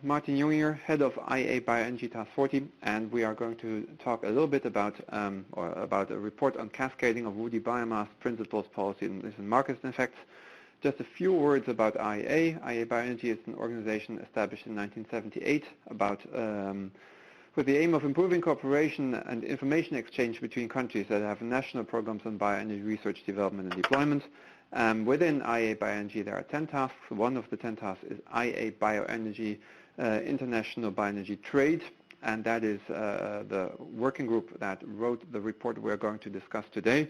Martin Jung here, head of IEA Bioenergy Task 40, and we are going to talk a little bit about a report on cascading of woody biomass principles, policies, and market effects. Just a few words about IEA. IEA Bioenergy is an organization established in 1978 with the aim of improving cooperation and information exchange between countries that have national programs on bioenergy research, development, and deployment. Within IEA Bioenergy, there are 10 tasks. One of the 10 tasks is IEA Bioenergy, International Bioenergy Trade, and that is the working group that wrote the report we're going to discuss today.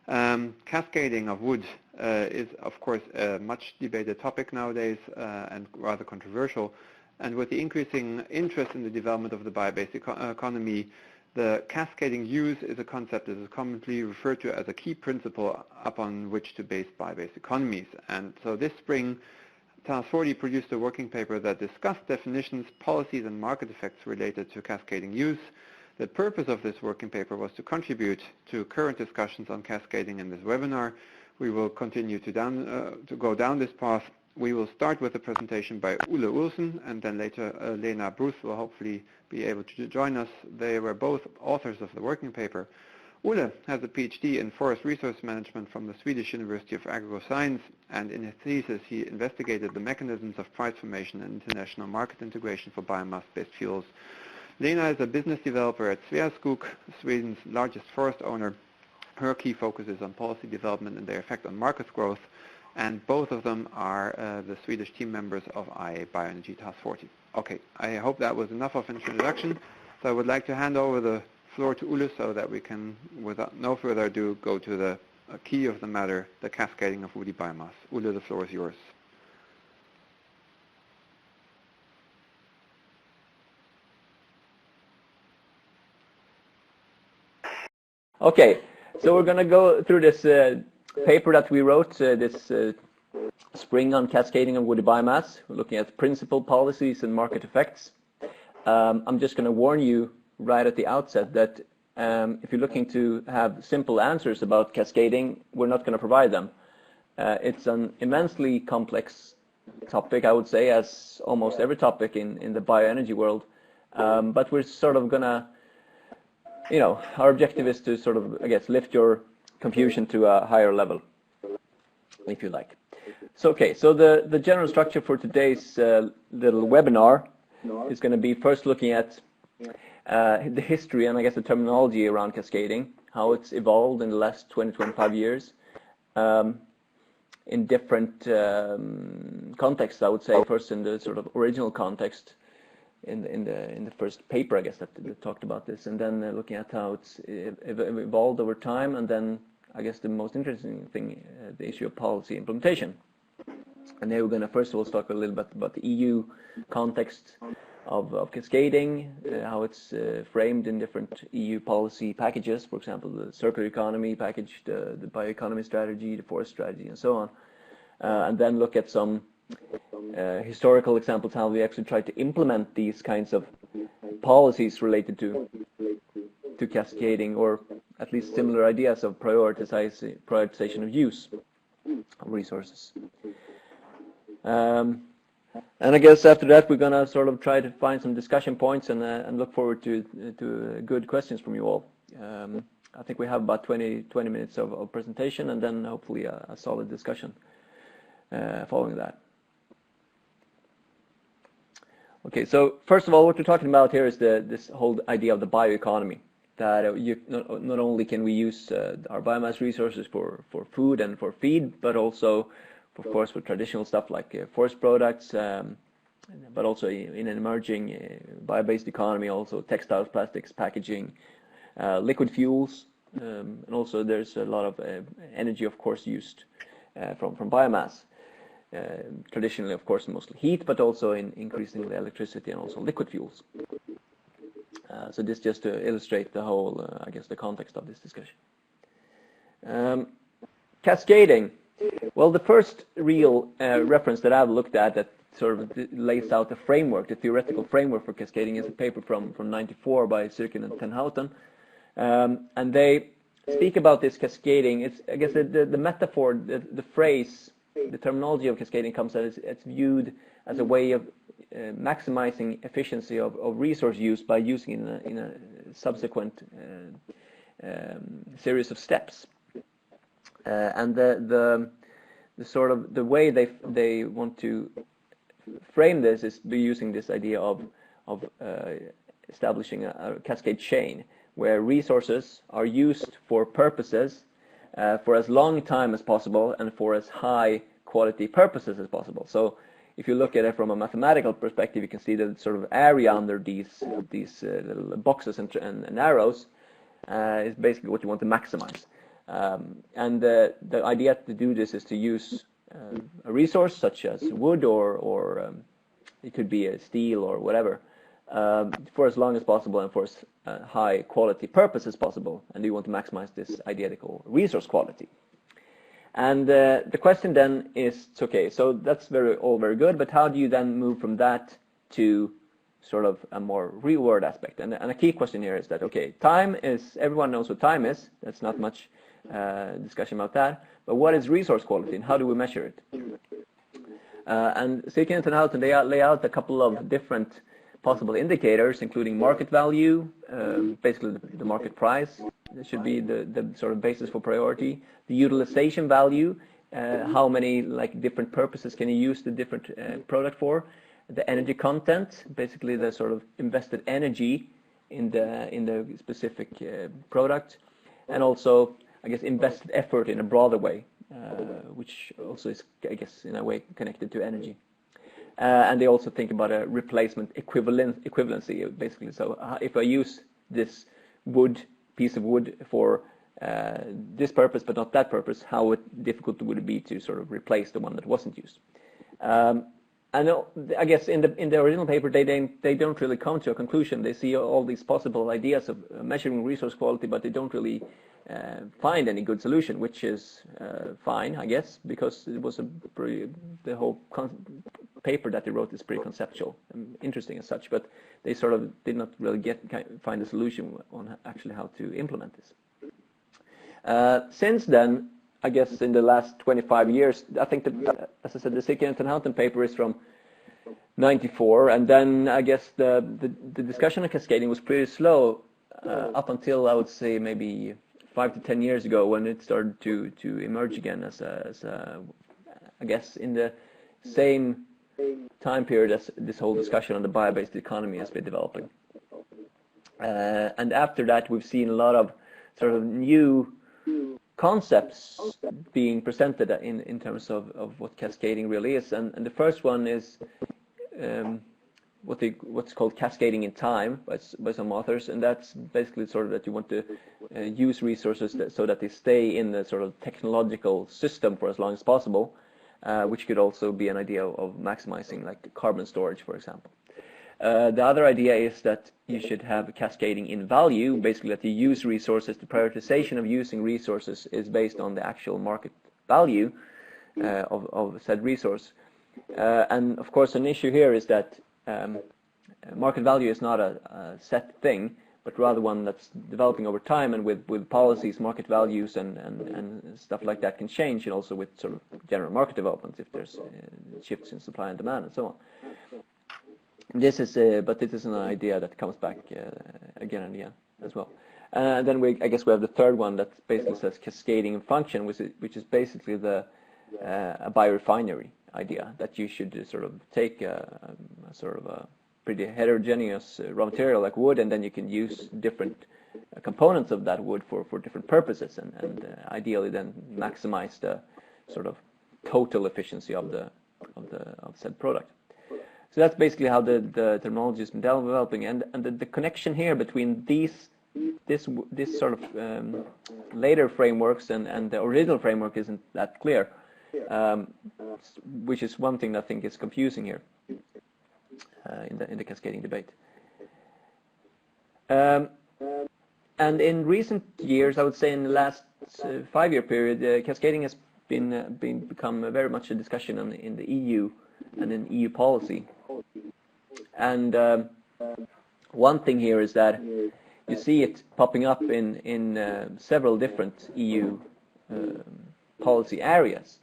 Cascading of wood is, of course, a much debated topic nowadays and rather controversial. And with the increasing interest in the development of the bio-based economy, the cascading use is a concept that is commonly referred to as a key principle upon which to base bio-based economies. And so this spring, Task 40 produced a working paper that discussed definitions, policies, and market effects related to cascading use. The purpose of this working paper was to contribute to current discussions on cascading in this webinar. We will continue to go down this path. We will start with a presentation by Ole Olsen, and then later Lena Bruce will hopefully be able to join us. They were both authors of the working paper. Ole has a PhD in forest resource management from the Swedish University of Agroscience, and in his thesis he investigated the mechanisms of price formation and international market integration for biomass-based fuels. Lena is a business developer at Sveaskog, Sweden's largest forest owner. Her key focus is on policy development and their effect on market growth, and both of them are the Swedish team members of IEA Bioenergy Task 40. Okay, I hope that was enough of an introduction. So I would like to hand over the floor to Ole so that we can, without no further ado, go to the key of the matter, the cascading of woody biomass. Ole, the floor is yours. Okay, so we're going to go through this paper that we wrote this spring on cascading of woody biomass. We're looking at principal policies and market effects. I'm just going to warn you right at the outset that if you're looking to have simple answers about cascading, we're not going to provide them. It's an immensely complex topic, I would say, as almost every topic in the bioenergy world. But we're sort of going to, our objective is to sort of, I guess, lift your confusion to a higher level, if you like. So, okay, so the general structure for today's little webinar is going to be first looking at the history and I guess the terminology around cascading, how it's evolved in the last 20-25 years in different contexts, I would say. First in the sort of original context in the first paper, I guess, that talked about this, and then looking at how it's evolved over time, and then I guess the most interesting thing, the issue of policy implementation. And then we're going to first of all talk a little bit about the EU context of cascading, how it's framed in different EU policy packages, for example, the circular economy package, the bioeconomy strategy, the forest strategy, and so on. And then look at some historical examples, how we actually try to implement these kinds of policies related to cascading, or at least similar ideas of prioritization of use of resources. And I guess after that we're going to sort of try to find some discussion points and look forward to good questions from you all. I think we have about 20 minutes of presentation, and then hopefully a solid discussion following that. Okay, so first of all, what we're talking about here is this whole idea of the bioeconomy. That not only can we use our biomass resources for food and for feed, but also, of course, for traditional stuff like forest products, but also in an emerging bio-based economy, also textiles, plastics, packaging, liquid fuels, and also there's a lot of energy, of course, used from biomass. Traditionally, of course, mostly heat, but also increasingly electricity and also liquid fuels. So this just to illustrate the whole, I guess, the context of this discussion. Cascading. Well, the first real reference that I've looked at that sort of lays out the framework, the theoretical framework for cascading, is a paper from '94 by Sirkin and Ten Houten. And they speak about this cascading. It's, I guess, the metaphor, the phrase, the terminology of cascading comes as it's viewed as a way of maximizing efficiency of resource use by using in a subsequent series of steps. And the sort of the way they want to frame this is by using this idea of establishing a cascade chain where resources are used for purposes for as long time as possible and for as high quality purposes as possible. So if you look at it from a mathematical perspective, you can see the sort of area under these little boxes and arrows is basically what you want to maximize. And the idea to do this is to use a resource such as wood or it could be a steel or whatever for as long as possible and for as high quality purpose as possible. And you want to maximize this identical resource quality. And the question then is, okay, so that's all very good, but how do you then move from that to sort of a more real world aspect? And a key question here is that, okay, time is, everyone knows what time is, that's not much discussion about that, but what is resource quality and how do we measure it? And Sikin and Houghton, they lay out a couple of different possible indicators, including market value, basically the market price. This should be the sort of basis for priority. The utilization value, how many different purposes can you use the different product for. The energy content, basically the sort of invested energy in the specific product, and also I guess invested effort in a broader way, which also is I guess in a way connected to energy. And they also think about a replacement equivalency, basically. So if I use this piece of wood for this purpose but not that purpose, how difficult would it be to sort of replace the one that wasn't used? And I guess in the original paper they don't really come to a conclusion. They see all these possible ideas of measuring resource quality, but they don't really find any good solution, which is fine, I guess, because it was the whole paper that they wrote is pretty conceptual and interesting as such, but they sort of did not really find a solution on actually how to implement this. Since then, I guess in the last 25 years, I think that, as I said, the Sikin and Houghton paper is from '94, and then I guess the discussion on cascading was pretty slow up until I would say maybe 5 to 10 years ago, when it started to emerge again as I guess in the same time period as this whole discussion on the bio-based economy has been developing. And after that, we've seen a lot of sort of new concepts being presented in terms of what cascading really is, and the first one is what's called cascading in time by some authors, and that's basically sort of that you want to use resources so that they stay in the sort of technological system for as long as possible, which could also be an idea of maximizing like carbon storage, for example. The other idea is that you should have cascading in value, basically that you use resources. The prioritization of using resources is based on the actual market value of said resource. And of course an issue here is that market value is not a set thing, but rather one that's developing over time, and with policies, market values and stuff like that can change, and also with sort of general market developments if there's shifts in supply and demand and so on. This is, but it is an idea that comes back again and again as well. Then I guess we have the third one that basically says cascading in function, which is basically a biorefinery idea, that you should sort of take a sort of a pretty heterogeneous raw material like wood, and then you can use different components of that wood for different purposes, and ideally then maximize the sort of total efficiency of said product. So that's basically how the terminology has been developing, and the connection here between this sort of later frameworks and the original framework isn't that clear, which is one thing that I think is confusing here in the cascading debate. And in recent years, I would say in the last 5-year period, cascading has become very much a discussion in the EU and in EU policy. And one thing here is that you see it popping up in several different EU policy areas.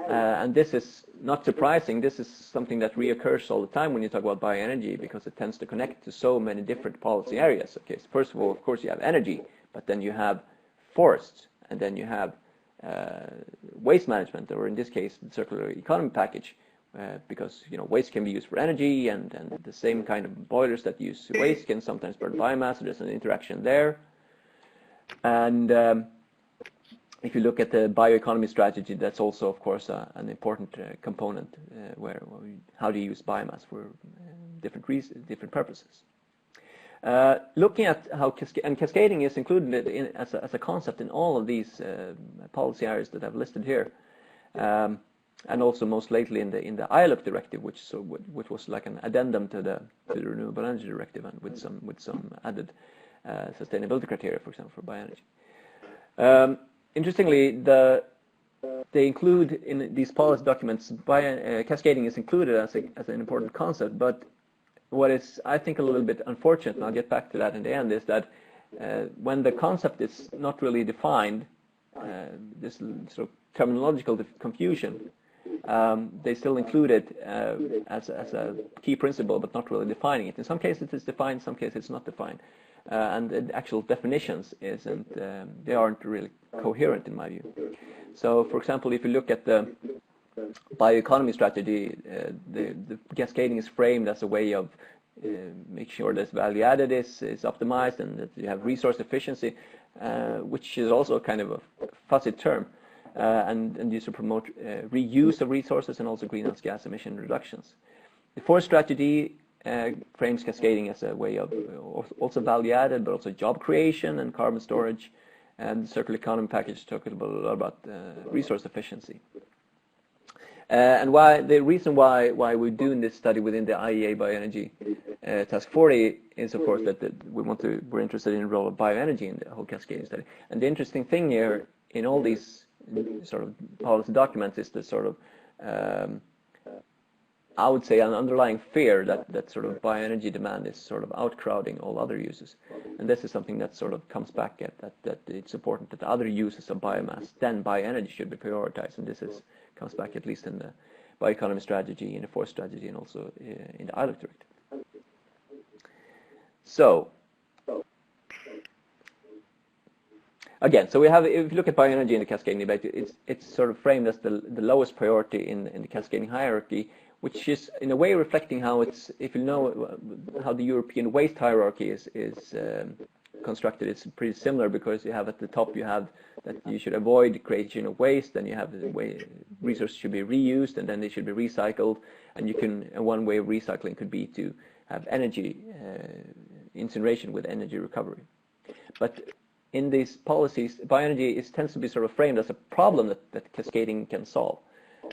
And this is not surprising. This is something that reoccurs all the time when you talk about bioenergy, because it tends to connect to so many different policy areas. Okay, so first of all, of course, you have energy, but then you have forests, and then you have waste management, or in this case, the circular economy package, because waste can be used for energy, and the same kind of boilers that use waste can sometimes burn biomass. So there's an interaction there. And if you look at the bioeconomy strategy, that's also, of course, an important component where how do you use biomass for different purposes. Looking at how cascading is included as a concept in all of these policy areas that I've listed here, and also most lately in the ILUC directive, which was like an addendum to the Renewable Energy Directive, and with some added sustainability criteria, for example, for bioenergy. Interestingly, they include in these policy documents, cascading is included as an important concept, but what is, I think, a little bit unfortunate, and I'll get back to that in the end, is that when the concept is not really defined, this sort of terminological confusion, they still include it as a key principle, but not really defining it. In some cases it's defined, in some cases it's not defined. And the actual definitions they aren't really coherent in my view. So, for example, if you look at the bioeconomy strategy, the cascading is framed as a way of make sure that value added is optimized, and that you have resource efficiency, which is also kind of a fuzzy term, and used to promote reuse of resources and also greenhouse gas emission reductions. The fourth strategy frames cascading as a way of also value added, but also job creation and carbon storage, and the circular economy package talks a lot about resource efficiency. And the reason why we're doing this study within the IEA Bioenergy Task 40 is, of course, that we're interested in the role of bioenergy in the whole cascading study. And the interesting thing here in all these sort of policy documents is the sort of I would say an underlying fear that sort of bioenergy demand is sort of outcrowding all other uses. And this is something that sort of comes back at that it's important that other uses of biomass than bioenergy should be prioritized. And this comes back at least in the bioeconomy strategy, in the fourth strategy, and also in the ILUC directive. So, again, so we have, if you look at bioenergy in the cascading debate, it's sort of framed as the lowest priority in the cascading hierarchy, which is in a way reflecting how it's, if you know how the European waste hierarchy is constructed, it's pretty similar, because you have at the top, you have that you should avoid creation of waste, then you have the way resources should be reused, and then they should be recycled, and one way of recycling could be to have energy incineration with energy recovery. But in these policies, bioenergy tends to be sort of framed as a problem that cascading can solve,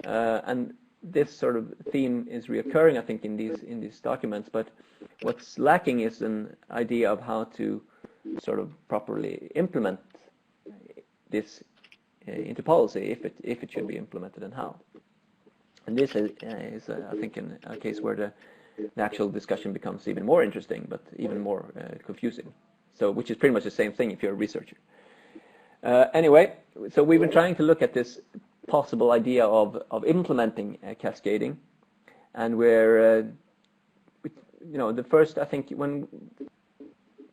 and this sort of theme is reoccurring, I think, in these documents. But what's lacking is an idea of how to sort of properly implement this into policy, if it should be implemented, and how. And this is I think, in a case where the actual discussion becomes even more interesting, but even more confusing. So, which is pretty much the same thing if you're a researcher. Anyway, so we've been trying to look at this possible idea of implementing cascading, and where the first, I think, when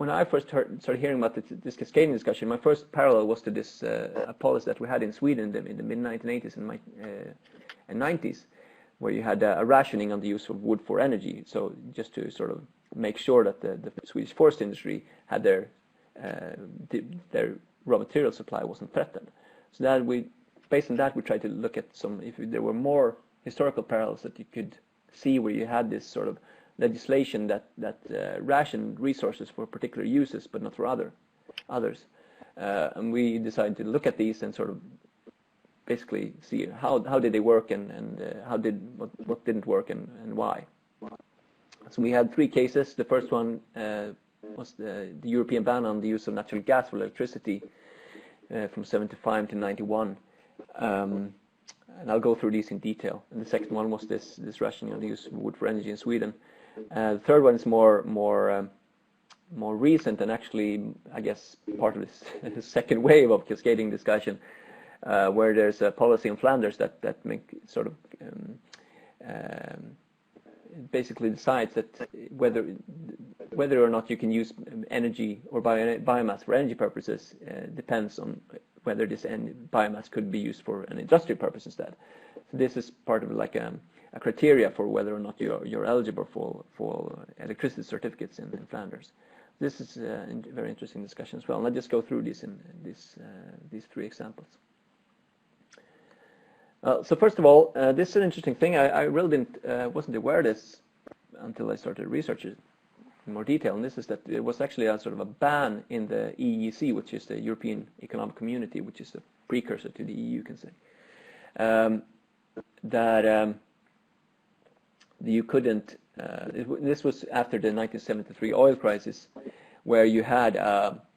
I first started hearing about this cascading discussion, my first parallel was to this a policy that we had in Sweden in the mid-1980s and 90s, where you had a rationing on the use of wood for energy. So just to sort of make sure that the Swedish forest industry had their raw material supply wasn't threatened. So that based on that, we tried to look at if there were more historical parallels that you could see where you had this sort of legislation that rationed resources for particular uses, but not for others. And we decided to look at these and sort of basically see how did they work, and what didn't work, and why. So we had three cases. The first one was the European ban on the use of natural gas for electricity from 75 to 91. And I'll go through these in detail. And the second one was this rationing on the use of wood for energy in Sweden. The third one is more recent, and actually, I guess, part of this second wave of cascading discussion. where there's a policy in Flanders that make sort of basically decides that whether or not you can use energy or biomass for energy purposes depends on whether this biomass could be used for an industrial purpose instead. So this is part of like a criteria for whether or not you're eligible for electricity certificates in Flanders. This is a very interesting discussion as well. And I'll just go through these in these three examples. So first of all, this is an interesting thing. I really wasn't aware of this until I started researching in more detail. And this is that it was actually a sort of a ban in the EEC, which is the European Economic Community, which is the precursor to the EU, you can say. That you couldn't. This was after the 1973 oil crisis, where you had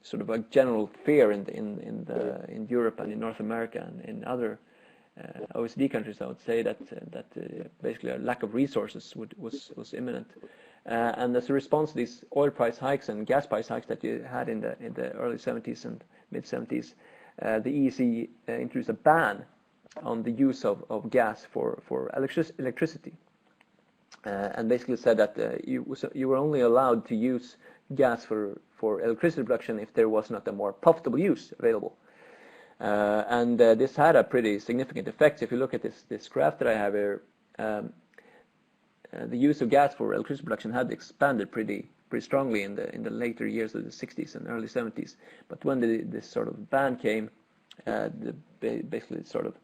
sort of a general fear in Europe and in North America and in other OECD countries, I would say that basically a lack of resources was imminent, and as a response to these oil price hikes and gas price hikes that you had in the early 70s and mid 70s, the EEC introduced a ban on the use of gas for electricity, and basically said that you were only allowed to use gas for electricity production if there was not a more profitable use available. And this had a pretty significant effect. If you look at this graph that I have here, the use of gas for electricity production had expanded pretty strongly in the later years of the 60s and early 70s. But when this sort of ban came, basically sort of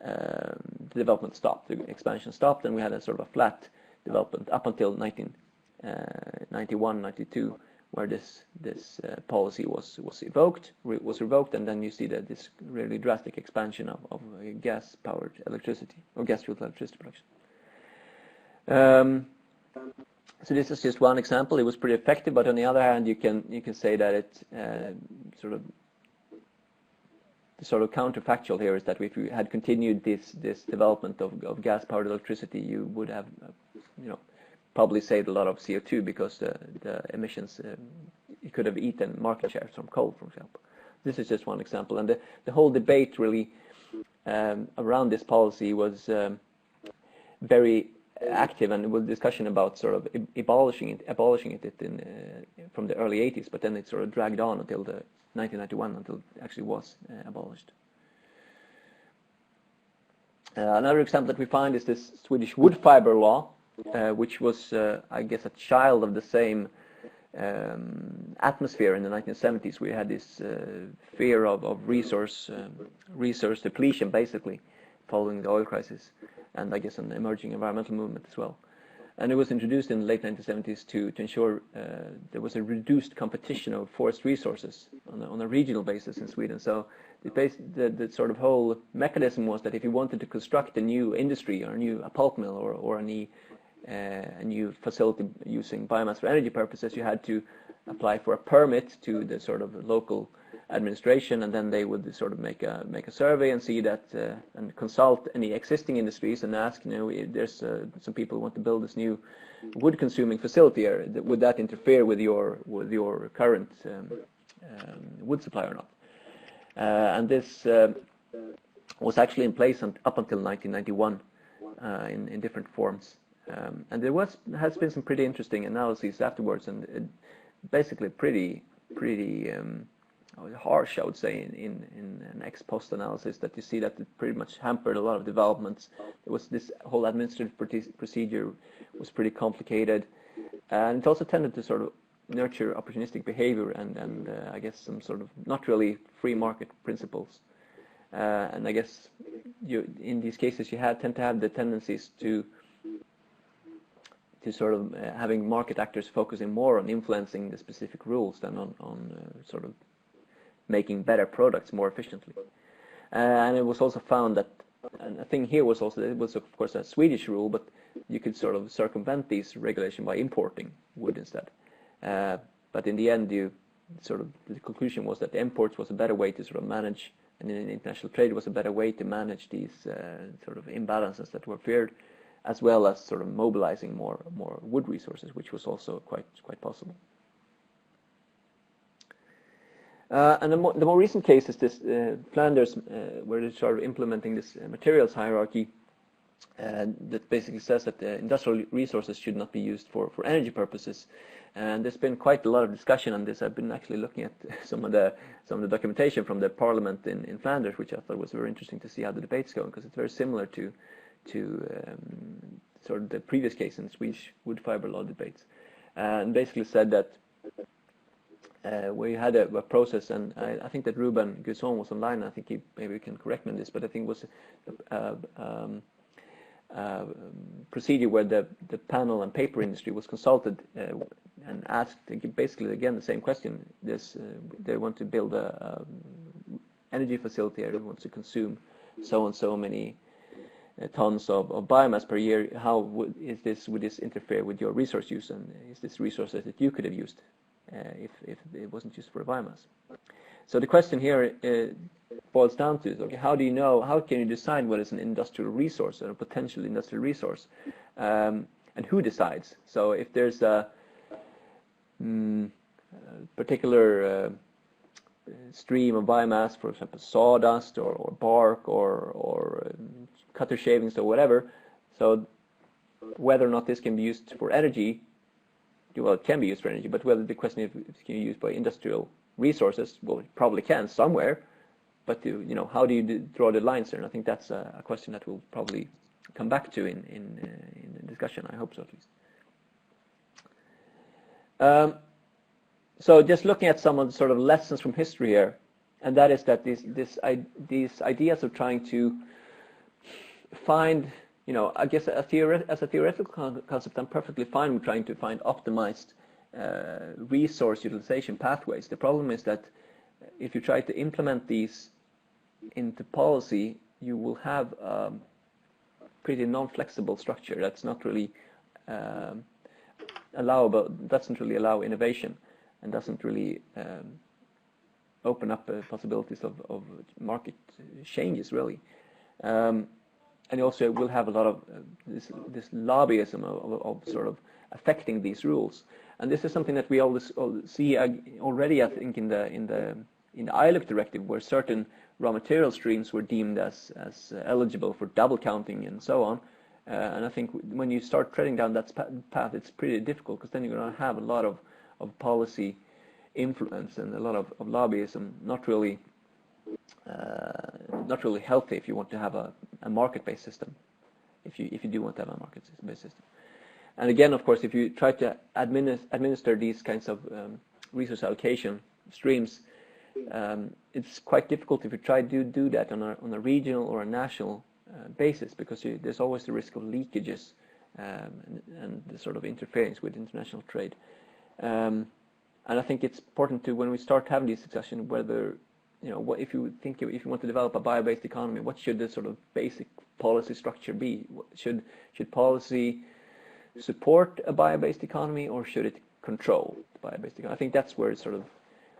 the development stopped, the expansion stopped, and we had a sort of a flat development up until 1991, 92. Where this policy was revoked, and then you see that this really drastic expansion of gas-powered electricity or gas-fueled electricity production. So this is just one example. It was pretty effective, but on the other hand, you can say that it the sort of counterfactual here is that if you had continued this development of gas-powered electricity, you would have probably saved a lot of CO2 because the emissions, you could have eaten market shares from coal, for example. This is just one example. And the whole debate really around this policy was very active, and there was discussion about sort of abolishing it from the early 80s, but then it sort of dragged on until the 1991 until it actually was abolished. Another example that we find is this Swedish wood fiber law, which was, I guess, a child of the same atmosphere in the 1970s. We had this fear of resource depletion, basically, following the oil crisis, and I guess an emerging environmental movement as well. And it was introduced in the late 1970s to ensure there was a reduced competition of forest resources on a regional basis in Sweden. So the sort of whole mechanism was that if you wanted to construct a new industry or a pulp mill or a new facility using biomass for energy purposes, you had to apply for a permit to the sort of local administration, and then they would sort of make a survey and see that and consult any existing industries and ask, there's some people who want to build this new wood-consuming facility here. Would that interfere with your current wood supply or not? And this was actually in place up until 1991 in different forms. And there has been some pretty interesting analyses afterwards, and basically pretty harsh, I would say, in an ex post analysis, that you see that it pretty much hampered a lot of developments. There was this whole administrative procedure was pretty complicated, and it also tended to sort of nurture opportunistic behavior and I guess some sort of not really free market principles. And I guess in these cases you tend to have the tendencies to sort of having market actors focusing more on influencing the specific rules than on sort of making better products more efficiently. And it was also found that, and the thing here was also, it was of course a Swedish rule, but you could sort of circumvent these regulations by importing wood instead. But in the end, the conclusion was that the imports was a better way to sort of manage, and in international trade was a better way to manage these sort of imbalances that were feared, as well as sort of mobilizing more wood resources, which was also quite possible. And the more recent case is this Flanders, where they started implementing this materials hierarchy that basically says that industrial resources should not be used for energy purposes. And there's been quite a lot of discussion on this. I've been actually looking at some of the documentation from the parliament in Flanders, which I thought was very interesting to see how the debate's going, because it's very similar to sort of the previous case in the Swedish wood fiber law debates, and basically said that where you had a process, and I think that Ruben Guson was online. I think maybe he can correct me on this, but I think it was procedure where the panel and paper industry was consulted and asked basically again the same question. They want to build a energy facility, everyone wants to consume so and so many tons of biomass per year. How would this interfere with your resource use, and is this resources that you could have used if it wasn't used for biomass? So the question here boils down to, okay, how can you decide what is an industrial resource or a potential industrial resource, and who decides? So if there's a particular stream of biomass, for example sawdust or bark or cutter shavings or whatever, so whether or not this can be used for energy, well, it can be used for energy, but whether the question is if it can be used by industrial resources, well, it probably can somewhere, but how do you draw the lines there? And I think that's a question that we'll probably come back to in the discussion. I hope so, at least. So just looking at some of the sort of lessons from history here, and that is that these ideas of trying to find, I guess as a theoretical concept, I'm perfectly fine with trying to find optimized resource utilization pathways. The problem is that if you try to implement these into policy, you will have a pretty non-flexible structure that's not really doesn't really allow innovation, and doesn't really open up possibilities of market changes, really. And also will have a lot of this lobbyism of sort of affecting these rules. And this is something that we always see already, I think, in the ILUC directive, where certain raw material streams were deemed as eligible for double counting and so on. And I think when you start treading down that path, it's pretty difficult, because then you're going to have a lot of policy influence and a lot of lobbyism, not really healthy if you want to have a market-based system, if you do want to have a market-based system. And again, of course, if you try to administer these kinds of resource allocation streams, it's quite difficult if you try to do that on a regional or a national basis, because there's always the risk of leakages and the sort of interference with international trade. And I think it's important to, when we start having this discussion, whether if you want to develop a bio-based economy, what should the sort of basic policy structure be? Should policy support a bio-based economy, or should it control the bio-based economy? I think that's where it's sort of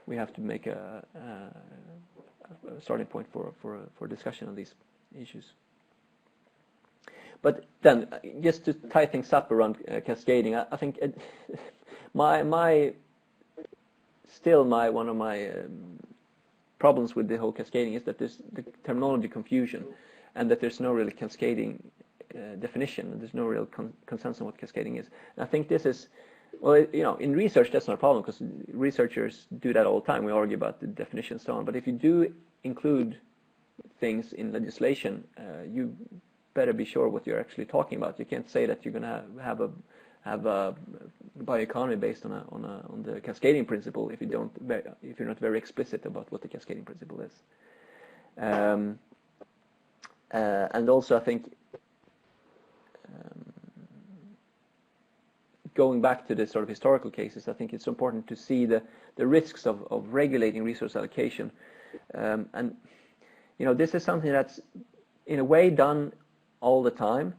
we have to make a starting point for discussion on these issues. But then, just to tie things up around cascading, I think one of my problems with the whole cascading is that there's the terminology confusion, and that there's no really cascading definition. There's no real consensus on what cascading is. And I think this is, well, in research that's not a problem, because researchers do that all the time. We argue about the definition and so on. But if you do include things in legislation, you better be sure what you're actually talking about. You can't say that you're going to have a bioeconomy based on the cascading principle if you're not very explicit about what the cascading principle is. And also, I think going back to the sort of historical cases, I think it's important to see the risks of regulating resource allocation. And this is something that's in a way done all the time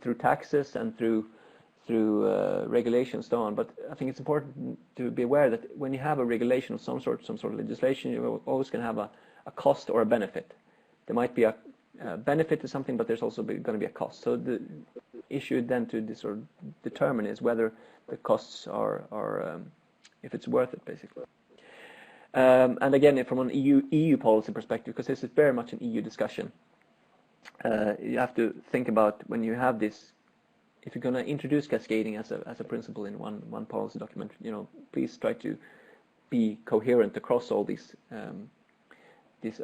through taxes and through regulations and so on. But I think it's important to be aware that when you have a regulation of some sort of legislation, you're always going to have a cost or a benefit. There might be a benefit to something, but there's also going to be a cost. So the issue then to sort of determine is whether the costs are if it's worth it, basically. And again, from an EU policy perspective, because this is very much an EU discussion, you have to think about when you have this. If you're going to introduce cascading as a principle in one policy document, please try to be coherent across all these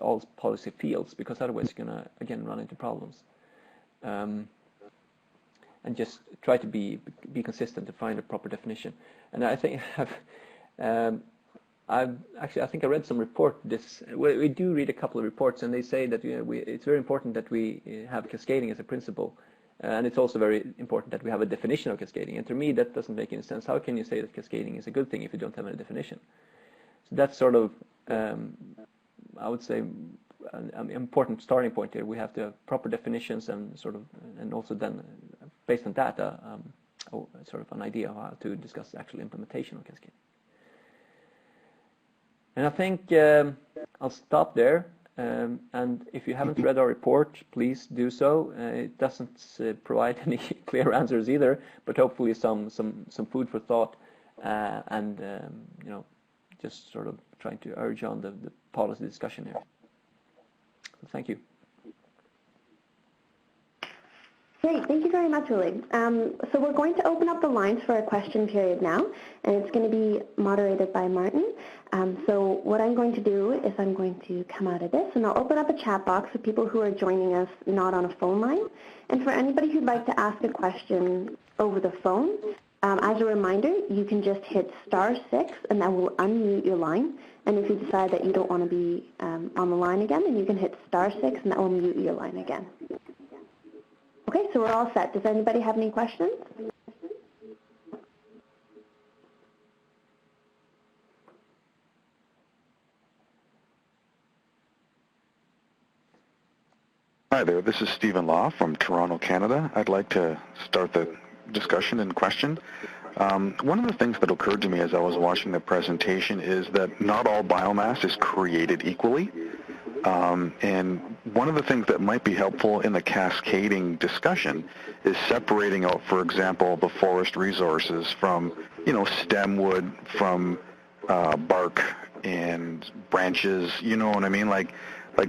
all policy fields, because otherwise you're going to again run into problems. And just try to be consistent to find a proper definition. And I think I think I read some report. We do read a couple of reports, and they say that it's very important that we have cascading as a principle, and it's also very important that we have a definition of cascading. And to me, that doesn't make any sense. How can you say that cascading is a good thing if you don't have any definition? So that's sort of, I would say, an important starting point here. We have to have proper definitions and also then, based on that, sort of an idea of how to discuss the actual implementation of cascading. And I think I'll stop there. And if you haven't read our report, please do so. It doesn't provide any clear answers either, but hopefully some food for thought, and just sort of trying to urge on the policy discussion here. So thank you. Great, thank you very much, Uli. So we're going to open up the lines for a question period now, and it's going to be moderated by Martin. So what I'm going to do is I'm going to come out of this, and I'll open up a chat box for people who are joining us not on a phone line. And for anybody who'd like to ask a question over the phone, as a reminder, you can just hit *6, and that will unmute your line. And if you decide that you don't want to be on the line again, then you can hit *6, and that will mute your line again. Okay, so we're all set. Does anybody have any questions? Hi there, this is Stephen Law from Toronto, Canada. I'd like to start the discussion and question. One of the things that occurred to me as I was watching the presentation is that not all biomass is created equally. And one of the things that might be helpful in the cascading discussion is separating out, for example, the forest resources from, stem wood, from bark and branches, you know what I mean? Like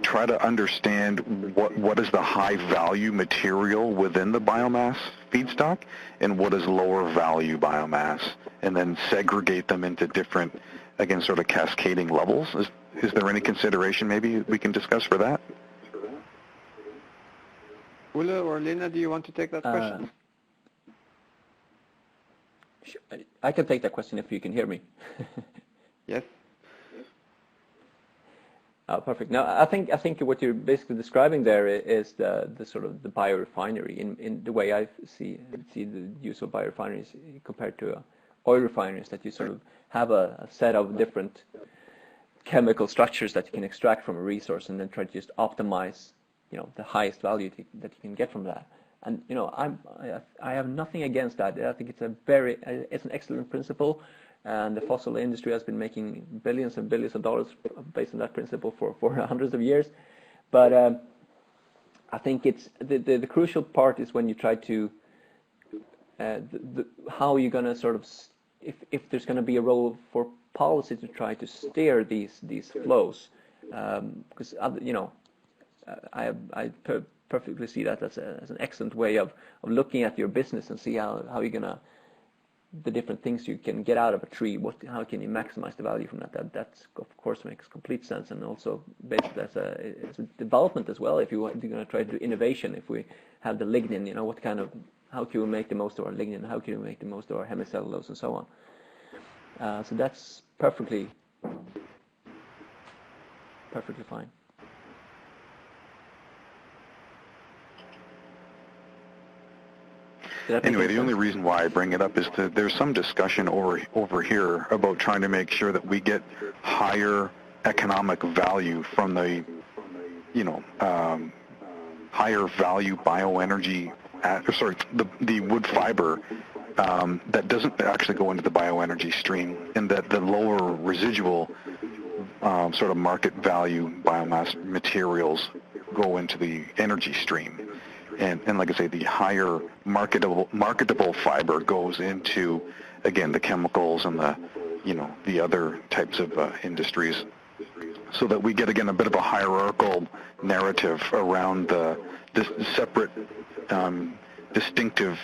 try to understand what is the high value material within the biomass feedstock and what is lower value biomass, and then segregate them into different, again, sort of cascading levels. Is there any consideration maybe we can discuss for that? Ulla or Lena, do you want to take that question? I can take that question if you can hear me. Yes. Perfect. Now, I think what you're basically describing there is the sort of the biorefinery in the way I see the use of biorefineries compared to oil refineries, that you sort of have a set of different chemical structures that you can extract from a resource and then try to just optimize, the highest value that you can get from that. And I have nothing against that. I think it's an excellent principle. And the fossil industry has been making billions and billions of dollars based on that principle for hundreds of years. But I think it's the crucial part is when you try to how you're going to sort of, if there's going to be a role for policy to try to steer these flows, because I perfectly see that as an excellent way of looking at your business and see how you're going to, the different things you can get out of a tree, how can you maximize the value from that? That of course makes complete sense, and also based as a development as well. If you're going to try to do innovation, if we have the lignin, how can we make the most of our lignin? How can we make the most of our hemicellulose and so on? So that's perfectly fine. Anyway, the only reason why I bring it up is that there's some discussion over here about trying to make sure that we get higher economic value from the, higher value bioenergy, the wood fiber that doesn't actually go into the bioenergy stream, and that the lower residual sort of market value biomass materials go into the energy stream. And like I say, the higher marketable fiber goes into, again, the chemicals and the the other types of industries, so that we get, again, a bit of a hierarchical narrative around this separate, distinctive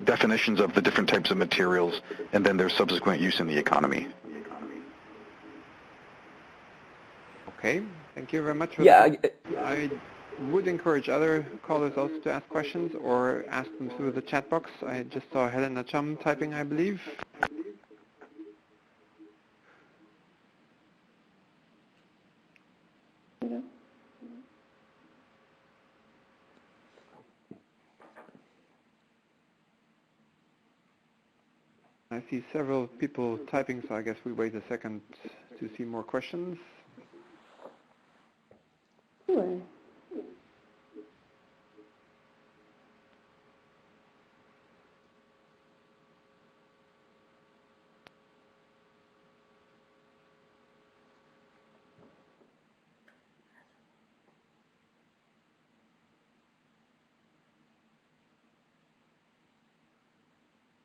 definitions of the different types of materials and then their subsequent use in the economy. Okay, thank you very much. I would encourage other callers also to ask questions or ask them through the chat box. I just saw Helena Chum typing, I believe. I see several people typing, so I guess we wait a second to see more questions. Sure.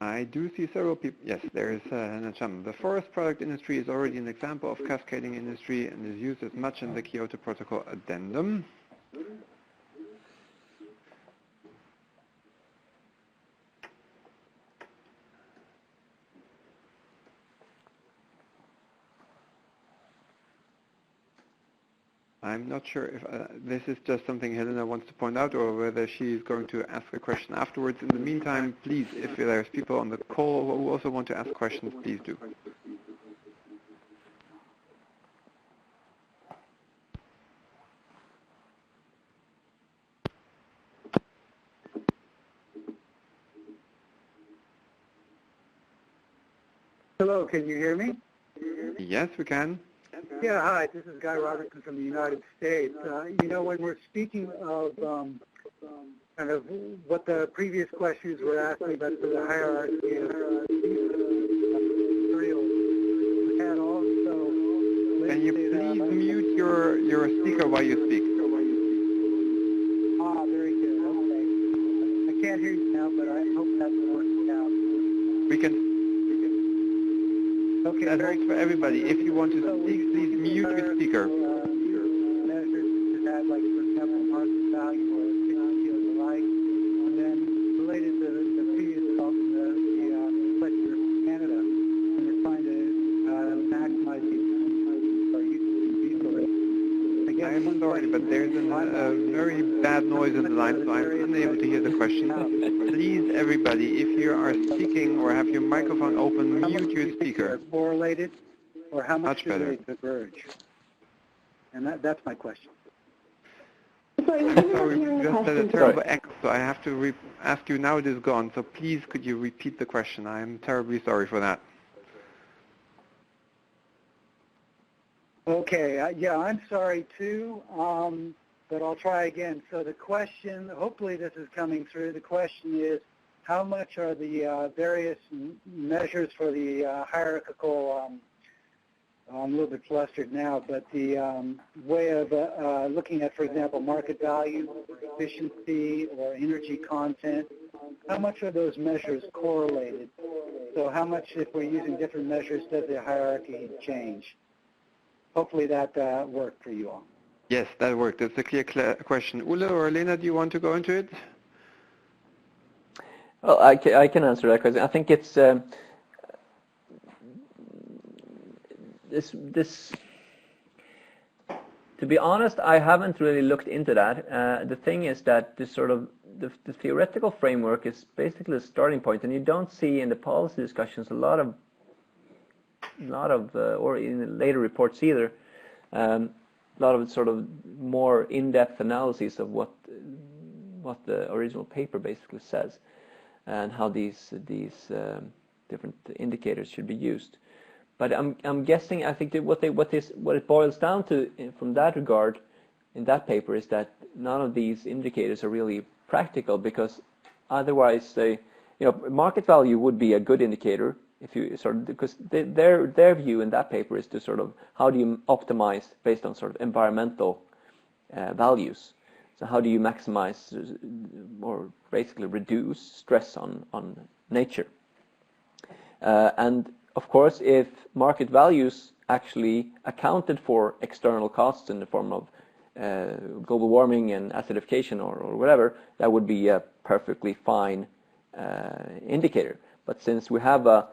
I do see several people. Yes, there is Helena Chum. The forest product industry is already an example of cascading industry and is used as much in the Kyoto Protocol addendum. I'm not sure if this is just something Helena wants to point out or whether she's going to ask a question afterwards. In the meantime, please, if there's people on the call who also want to ask questions, please do. Hello, can you hear me? Yes, we can. Yeah, hi, this is Guy Robertson from the United States. When we're speaking of kind of what the previous questions were asking about for the hierarchy of materials, we had also... Can you please mute your speaker while you speak? Ah, very good, okay. I can't hear you now, but I hope that's working out. We can... Okay, that works for everybody. If you want to speak, please mute your speaker. Measures to that, like for example, market value or efficiency of the like, and then related to the previous talk from the lecture from Canada, when you're trying to maximize the resources. I am sorry, but there's a very bad noise in the line, so I'm unable to hear the question. Please, everybody, if you are speaking or have your microphone open, mute your speaker. Correlated, or how much do better. they diverge? And that's my question. Sorry, I'm sorry, we just had a terrible echo, so I have to ask you. Now it is gone, so please could you repeat the question? I'm terribly sorry for that. Okay, yeah, I'm sorry too, but I'll try again. So the question, hopefully this is coming through, the question is, how much are the various measures for the hierarchical, I'm a little bit flustered now, but the way of looking at, for example, market value, or efficiency, or energy content, how much are those measures correlated? So how much, if we're using different measures, does the hierarchy change? Hopefully that worked for you all. Yes, that worked. That's a clear question. Ulla or Lena, do you want to go into it? Well, I can answer that question. I think it's this. To be honest, I haven't really looked into that. The thing is that this sort of the theoretical framework is basically the starting point, and you don't see in the policy discussions a lot of or in the later reports either, a lot of sort of more in-depth analysis of what the original paper basically says, and how these different indicators should be used. But I'm guessing, I think that what it boils down to from that regard in that paper is that none of these indicators are really practical, because otherwise market value would be a good indicator. If you sort of, because their view in that paper is to sort of how do you optimize based on sort of environmental values. So how do you maximize or basically reduce stress on nature? And of course, if market values actually accounted for external costs in the form of global warming and acidification or whatever, that would be a perfectly fine indicator. But since we have a,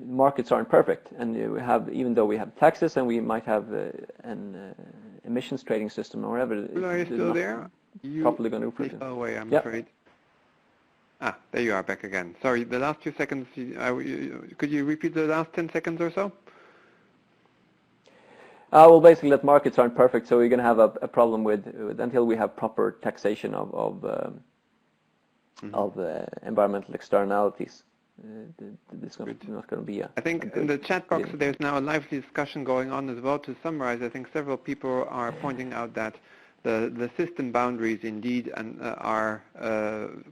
markets aren't perfect, and we have, even though we have taxes and we might have an emissions trading system or whatever, Are you still there? Properly going to You fell away, I'm Yep. afraid. There you are, back again. Sorry, the last 2 seconds, could you repeat the last 10 seconds or so? Well, basically, that markets aren't perfect, so we're going to have a problem with until we have proper taxation of environmental externalities. This is not going to be I think in the chat box there's now a lively discussion going on as well. To summarize, I think several people are pointing out that the system boundaries indeed are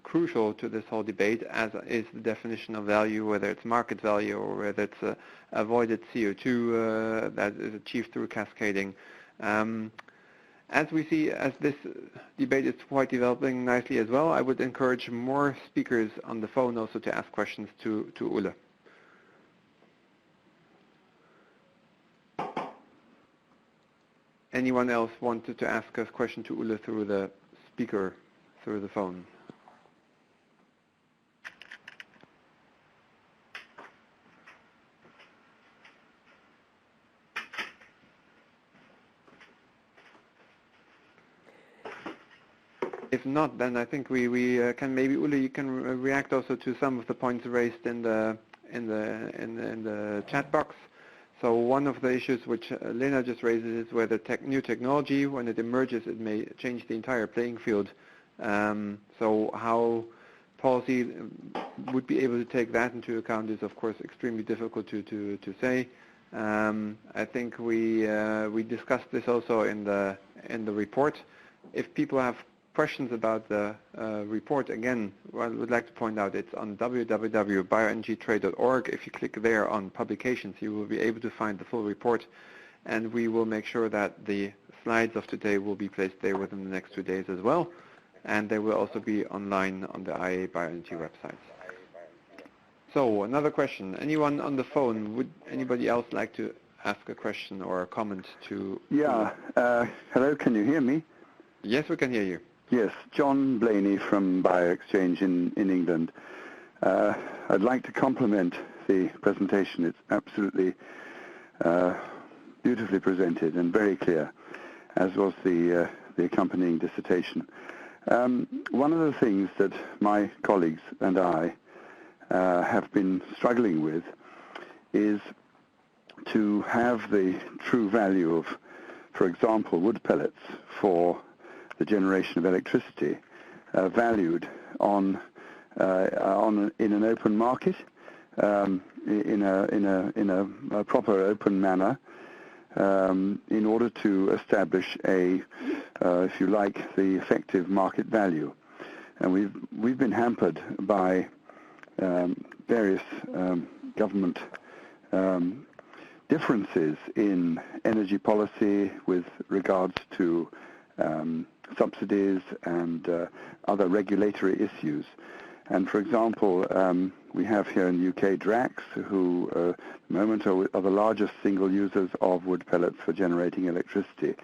crucial to this whole debate, as is the definition of value, whether it's market value or whether it's avoided CO2 that is achieved through cascading. As we see, as this debate is quite developing nicely as well, I would encourage more speakers on the phone also to ask questions to Ulle. Anyone else wanted to ask a question to Ulle through the speaker, through the phone? If not, then I think we can maybe, Ulle, you can react also to some of the points raised in the chat box. So one of the issues which Lena just raises is whether new technology, when it emerges, it may change the entire playing field. So how policy would be able to take that into account is, of course, extremely difficult to say. I think we discussed this also in the report. If people have questions about the report, again, I would like to point out it's on www.bioenergytrade.org. If you click there on publications, you will be able to find the full report, and we will make sure that the slides of today will be placed there within the next 2 days as well, and they will also be online on the IEA Bioenergy website. So another question. Anyone on the phone? Would anybody else like to ask a question or a comment to? Yeah. Hello, can you hear me? Yes, we can hear you. Yes, John Blaney from BioExchange in England. I'd like to compliment the presentation. It's absolutely beautifully presented and very clear, as was the accompanying dissertation. One of the things that my colleagues and I have been struggling with is to have the true value of, for example, wood pellets for the generation of electricity valued in an open market, in a proper open manner, in order to establish if you like, the effective market value. And we've been hampered by various government differences in energy policy with regards to subsidies and other regulatory issues. And for example, we have here in the UK Drax, who at the moment are the largest single users of wood pellets for generating electricity,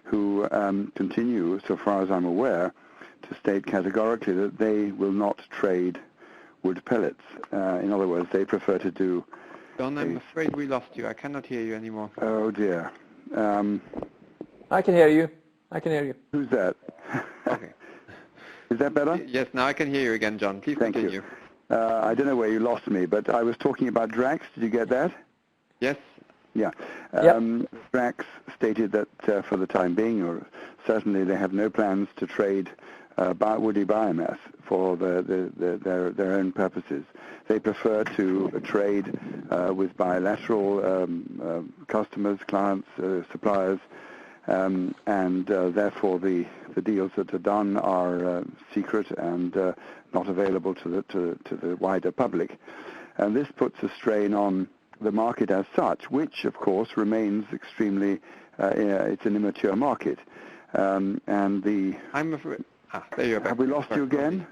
who continue, so far as I'm aware, to state categorically that they will not trade wood pellets. In other words, they prefer to do... John, I'm afraid we lost you. I cannot hear you anymore. Oh dear. I can hear you. I can hear you. Who's that? Okay. Is that better? Yes, now I can hear you again, John. Please continue. Thank you. I don't know where you lost me, but I was talking about Drax. Did you get that? Yes. Yeah. Yep. Drax stated that for the time being, or certainly they have no plans to trade woody biomass for their own purposes. They prefer to trade with bilateral customers, clients, suppliers, and therefore the deals that are done are secret and not available to the wider public. And this puts a strain on the market as such, which of course remains extremely, it's an immature market. And I'm afraid, there you're back. Have we lost you again?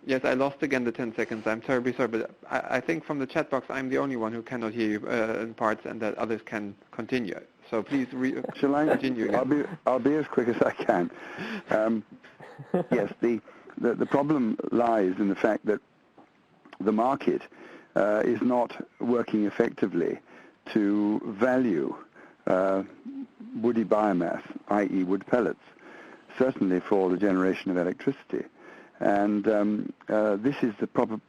Yes, I lost again the 10 seconds. I'm terribly sorry, but I think from the chat box I'm the only one who cannot hear you in parts, and that others can continue. So please Shall I continue again. I'll be as quick as I can. Yes, the problem lies in the fact that the market is not working effectively to value woody biomass, i.e. wood pellets, certainly for the generation of electricity. And this is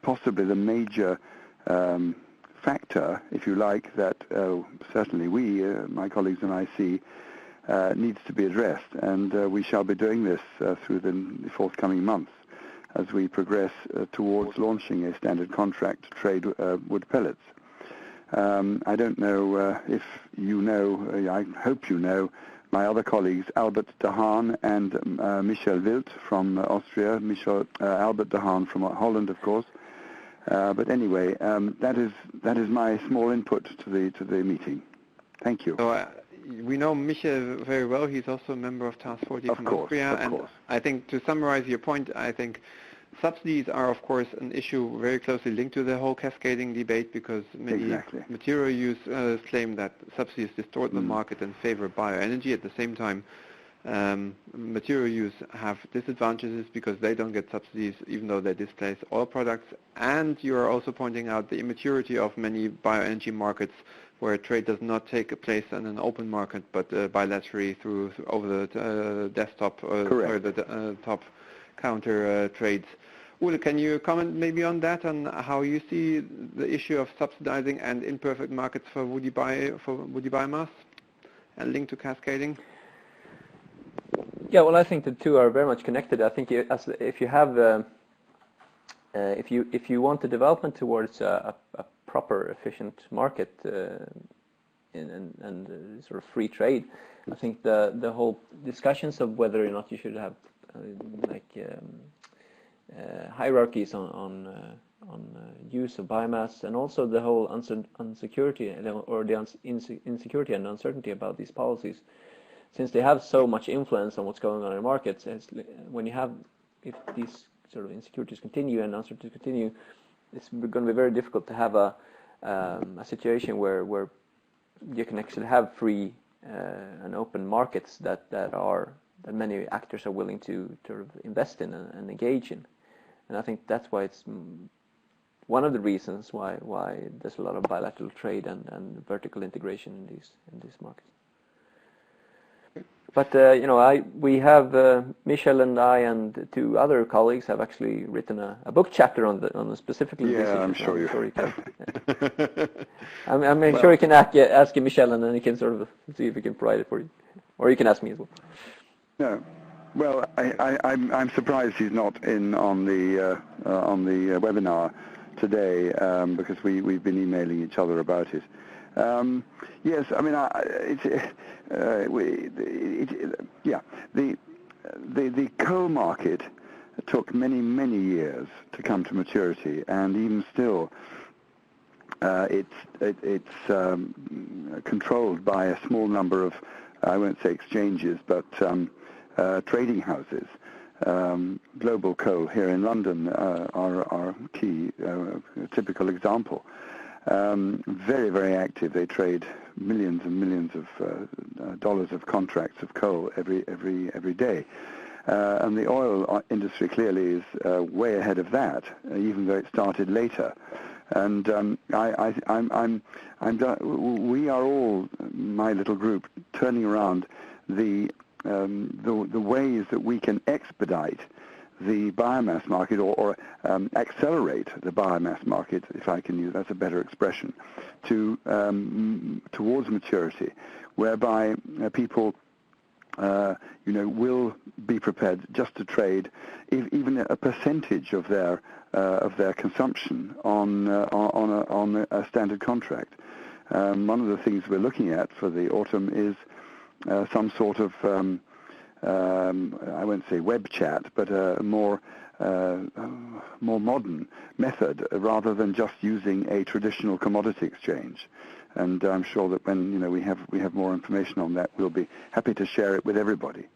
possibly the major factor, if you like, that certainly we, my colleagues and I, see needs to be addressed. And we shall be doing this through the forthcoming months as we progress towards launching a standard contract to trade wood pellets. I don't know if you know, I hope you know, my other colleagues, Albert de Haan and Michel Wild from Austria, Albert de Haan from Holland, of course. But anyway, that is my small input to the meeting. Thank you. So, we know Michel very well. He's also a member of Task 40 from Austria. Of course. I think to summarize your point, I think subsidies are, of course, an issue very closely linked to the whole cascading debate, because many material use claim that subsidies distort the market and favor bioenergy. At the same time, material use have disadvantages because they don't get subsidies even though they displace oil products. And you are also pointing out the immaturity of many bioenergy markets where trade does not take place in an open market but bilaterally through over the desktop or the top counter trades. Ole, can you comment maybe on that, on how you see the issue of subsidizing and imperfect markets for woody biomass and linked to cascading? Yeah, well, I think the two are very much connected. I think if you have if you want the development towards a proper, efficient market and sort of free trade, I think the whole discussions of whether or not you should have hierarchies on use of biomass, and also the whole insecurity or the insecurity and uncertainty about these policies, since they have so much influence on what's going on in markets. If these sort of insecurities continue and uncertainties continue, it's going to be very difficult to have a situation where you can actually have free and open markets that many actors are willing to sort of invest in and engage in. And I think that's why it's one of the reasons why there's a lot of bilateral trade and vertical integration in these markets. But we have Michel and I and two other colleagues have actually written a book chapter on specifically this issue. I'm sure you can. I'm sure you can ask Michel, and then he can sort of see if he can provide it for you, or you can ask me as well. No. Well, I'm surprised he's not in on the webinar today, because we've been emailing each other about it. Yes, I mean, the coal market took many years to come to maturity, and even still, it's controlled by a small number of, I won't say exchanges, but trading houses. Global Coal here in London are key, typical example. Very active. They trade millions and millions of dollars of contracts of coal every day. And the oil industry clearly is way ahead of that, even though it started later. And we are all, my little group, turning around the ways that we can expedite the biomass market or accelerate the biomass market, if I can use that's a better expression, towards maturity, whereby people will be prepared just to trade even a percentage of their consumption on a standard contract. One of the things we're looking at for the autumn is some sort of I won't say web chat, but a more modern method rather than just using a traditional commodity exchange. And I'm sure that when we have more information on that, we'll be happy to share it with everybody.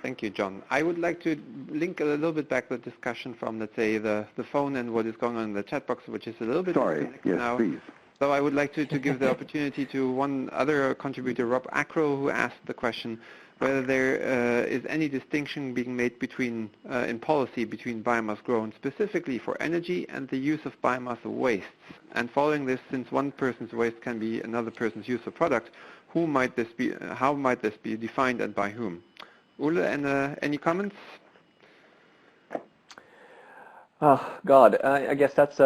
Thank you, John. I would like to link a little bit back the discussion from, let's say, the phone and what is going on in the chat box, which is a little bit Yes, now. please. So I would like to give the opportunity to one other contributor, Rob Acro, who asked the question whether there is any distinction being made between, in policy, between biomass grown specifically for energy and the use of biomass wastes. And following this, since one person's waste can be another person's use of product, how might this be defined and by whom? Ulle, any comments? Oh God, I guess that's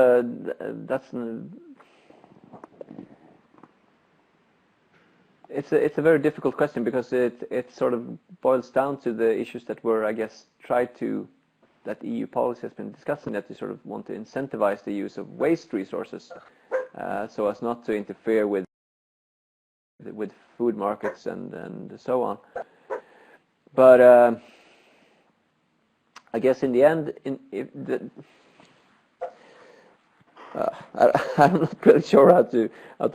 it's a very difficult question because it sort of boils down to the issues that were, I guess, that EU policy has been discussing, that they sort of want to incentivize the use of waste resources so as not to interfere with food markets and so on. But I guess in the end, I'm not really sure how to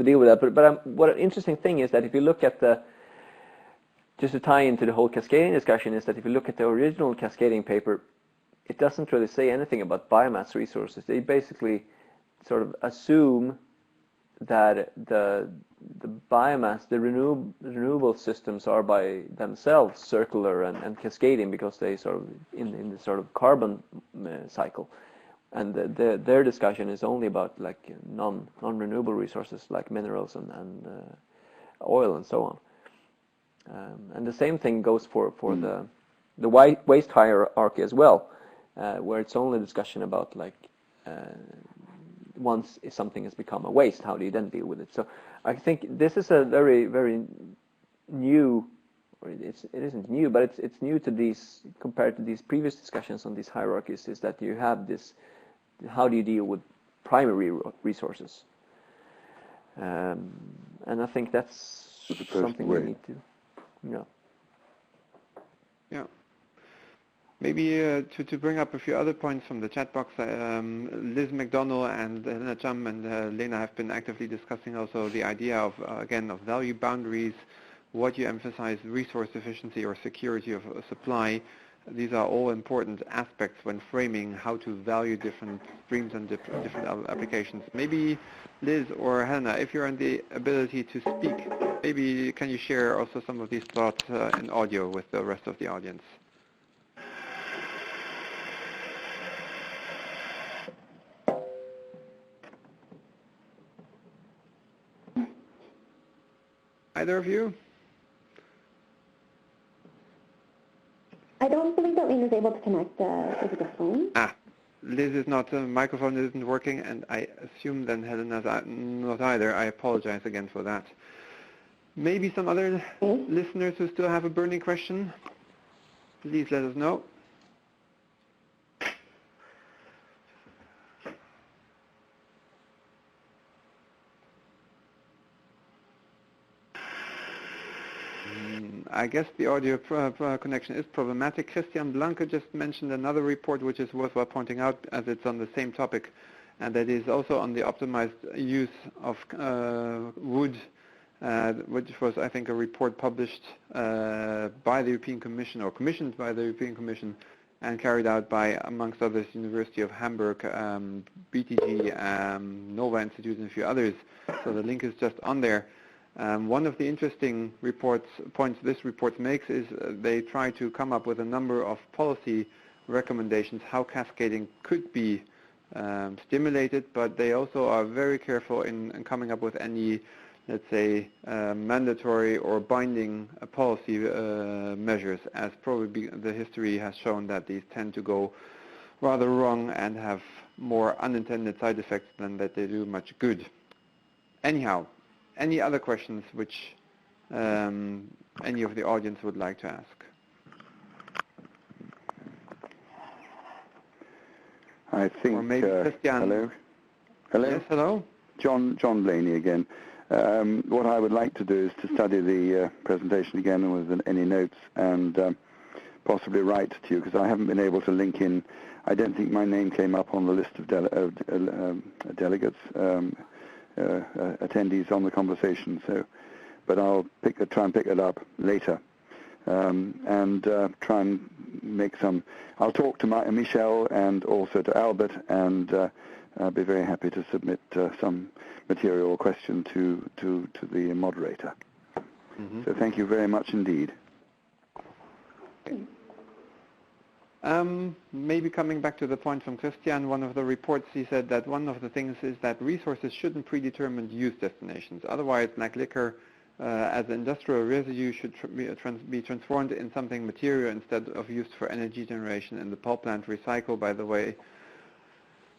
deal with that. But what an interesting thing is that if you look at just to tie into the whole cascading discussion, is that if you look at the original cascading paper, it doesn't really say anything about biomass resources. They basically sort of assume that the biomass, the renewable systems are by themselves circular and cascading because they sort of in the sort of carbon cycle, and their discussion is only about like non-renewable resources like minerals and oil and so on. And the same thing goes for the waste hierarchy as well, where it's only discussion about like once something has become a waste, how do you then deal with it? So I think this is a very, very new, or it isn't new, but it's new to these, compared to these previous discussions on these hierarchies, is that you have this, how do you deal with primary resources? And I think that's something we need to, Yeah. Maybe to bring up a few other points from the chat box, Liz McDonnell and Helena Cham and Lena have been actively discussing also the idea of, again, of value boundaries, what you emphasize, resource efficiency or security of supply. These are all important aspects when framing how to value different streams and different applications. Maybe Liz or Helena, if you're in the ability to speak, maybe can you share also some of these thoughts in audio with the rest of the audience? Either of you? I don't believe that Lena is able to connect over the phone. Liz is not, the microphone isn't working, and I assume then Helena's not either. I apologize again for that. Maybe some other listeners who still have a burning question, please let us know. I guess the audio connection is problematic. Christian Blanke just mentioned another report which is worthwhile pointing out as it's on the same topic, and that is also on the optimized use of wood, which was, I think, a report published by the European Commission, or commissioned by the European Commission, and carried out by, amongst others, University of Hamburg, BTG, Nova Institute, and a few others. So the link is just on there. One of the interesting points this report makes is they try to come up with a number of policy recommendations how cascading could be stimulated, but they also are very careful in coming up with any, let's say, mandatory or binding policy measures, as probably the history has shown that these tend to go rather wrong and have more unintended side effects than that they do much good. Anyhow, any other questions which any of the audience would like to ask? I think, or maybe Christian. Hello? Yes, hello? John Blaney again. What I would like to do is to study the presentation again with any notes and possibly write to you, because I haven't been able to link in. I don't think my name came up on the list of delegates. Attendees on the conversation, but I'll try and pick it up later. and try and make some. I'll talk to Michel and also to Albert, and I'll be very happy to submit some material or question to the moderator. Mm-hmm. So thank you very much indeed. Maybe coming back to the point from Christian, one of the reports, he said that one of the things is that resources shouldn't predetermine use destinations. Otherwise, like liquor, as industrial residue should be transformed in something material instead of used for energy generation, and the pulp plant recycle, by the way,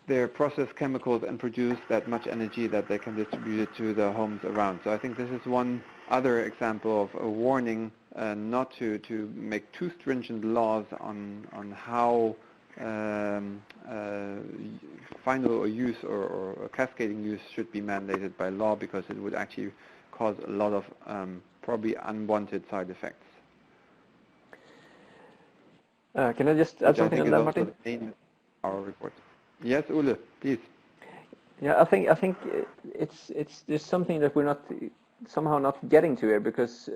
their process chemicals and produce that much energy that they can distribute it to the homes around. So I think this is one other example of a warning not to make too stringent laws on how final use or cascading use should be mandated by law, because it would actually cause a lot of probably unwanted side effects. Can I just add something on that, Martin? In our report. Yes, Ole, please. Yeah, I think it's just something that we're not somehow not getting to here, because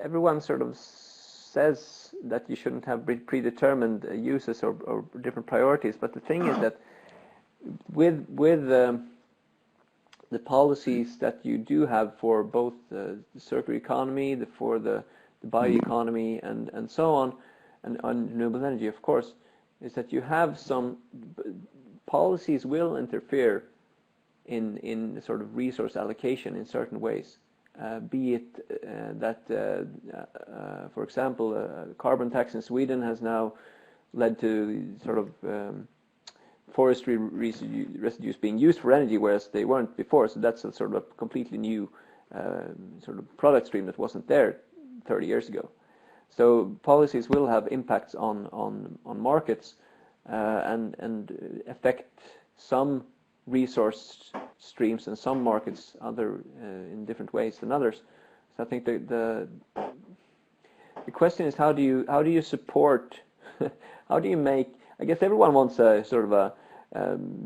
everyone sort of says that you shouldn't have predetermined uses or different priorities. But the thing is that with the policies that you do have for both the circular economy, for the bioeconomy, and so on, and on renewable energy, of course, is that you have some policies will interfere in sort of resource allocation in certain ways. Be it that, for example, carbon tax in Sweden has now led to sort of forestry residues being used for energy, whereas they weren't before. So that's a sort of completely new sort of product stream that wasn't there 30 years ago. So policies will have impacts on markets and affect some resource streams and some markets in different ways than others. So I think the question is, how do you support how do you make, I guess everyone wants a sort of a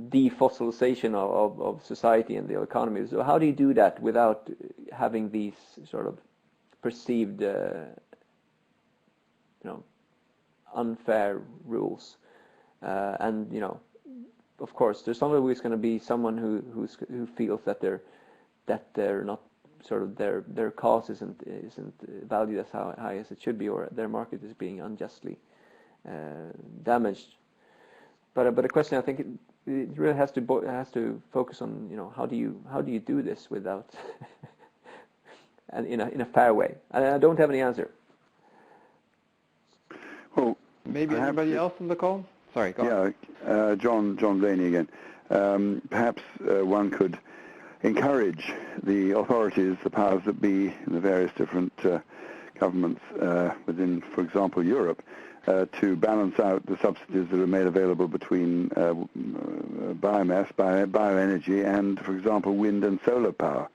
defossilization of society and the economy. So how do you do that without having these sort of perceived unfair rules? And of course, there's always going to be someone who feels that they're not sort of their cause isn't valued as high as it should be, or their market is being unjustly damaged. But the question, I think, it really has to focus on how do you do this without and in a fair way. And I don't have any answer. Well, maybe anybody else on the call? Sorry, go on. John Blaney again. Perhaps one could encourage the authorities, the powers that be in the various different governments within, for example, Europe, to balance out the subsidies that are made available between biomass, bioenergy, and, for example, wind and solar power.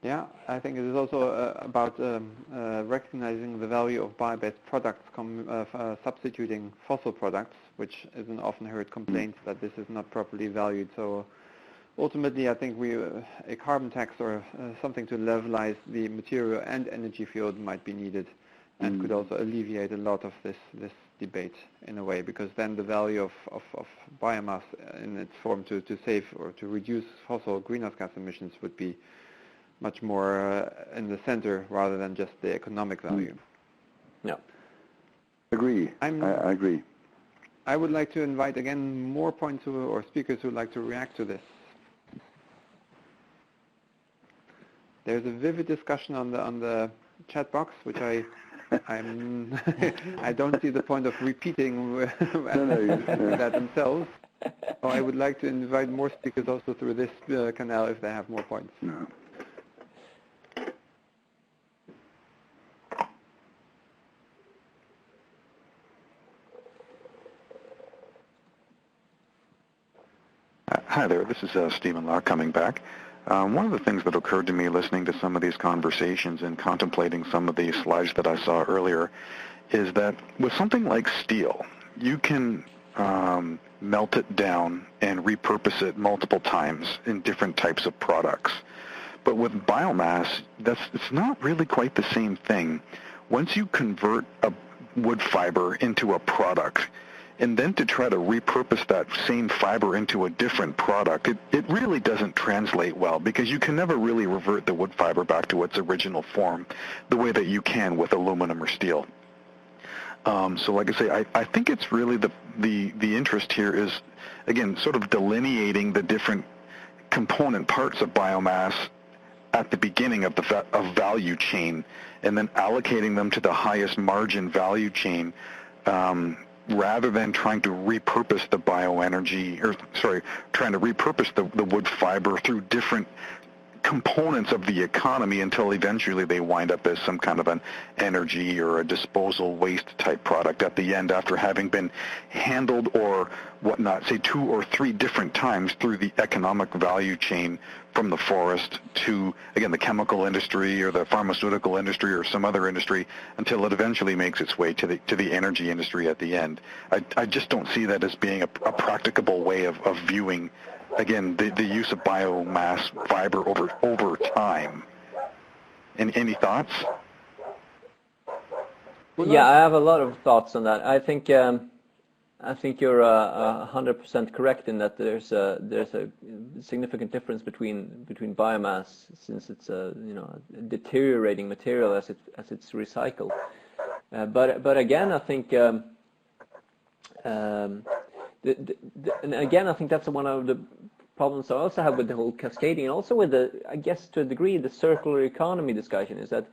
Yeah, I think it is also about recognizing the value of bio-based products substituting fossil products, which is an often heard complaint that this is not properly valued. So ultimately, I think a carbon tax or something to levelize the material and energy field might be needed, and could also alleviate a lot of this debate in a way, because then the value of biomass in its form to save or to reduce fossil greenhouse gas emissions would be much more in the center rather than just the economic value. Yeah. I agree. I would like to invite again more points or speakers who would like to react to this. There's a vivid discussion on the chat box, which I don't see the point of repeating that themselves. So I would like to invite more speakers also through this canal if they have more points. No. Hi there, this is Stephen Law coming back. One of the things that occurred to me listening to some of these conversations and contemplating some of the slides that I saw earlier is that with something like steel, you can melt it down and repurpose it multiple times in different types of products. But with biomass, it's not really quite the same thing. Once you convert a wood fiber into a product, and then to try to repurpose that same fiber into a different product, it really doesn't translate well, because you can never really revert the wood fiber back to its original form the way that you can with aluminum or steel. So like I say, I think it's really the interest here is, again, sort of delineating the different component parts of biomass at the beginning of the value chain, and then allocating them to the highest margin value chain, rather than trying to repurpose the bioenergy, trying to repurpose the wood fiber through different components of the economy until eventually they wind up as some kind of an energy or a disposal waste type product at the end, after having been handled or whatnot, say 2 or 3 different times through the economic value chain, from the forest to, again, the chemical industry or the pharmaceutical industry or some other industry, until it eventually makes its way to the energy industry at the end. I just don't see that as being a practicable way of viewing, again, the use of biomass fiber over time. Any thoughts? Yeah, I have a lot of thoughts on that. I think you're 100% correct in that there's a significant difference between biomass, since it's a a deteriorating material as it's recycled. But again, I think and again, I think that's one of the problems I also have with the whole cascading, and also with I guess to a degree, the circular economy discussion, is that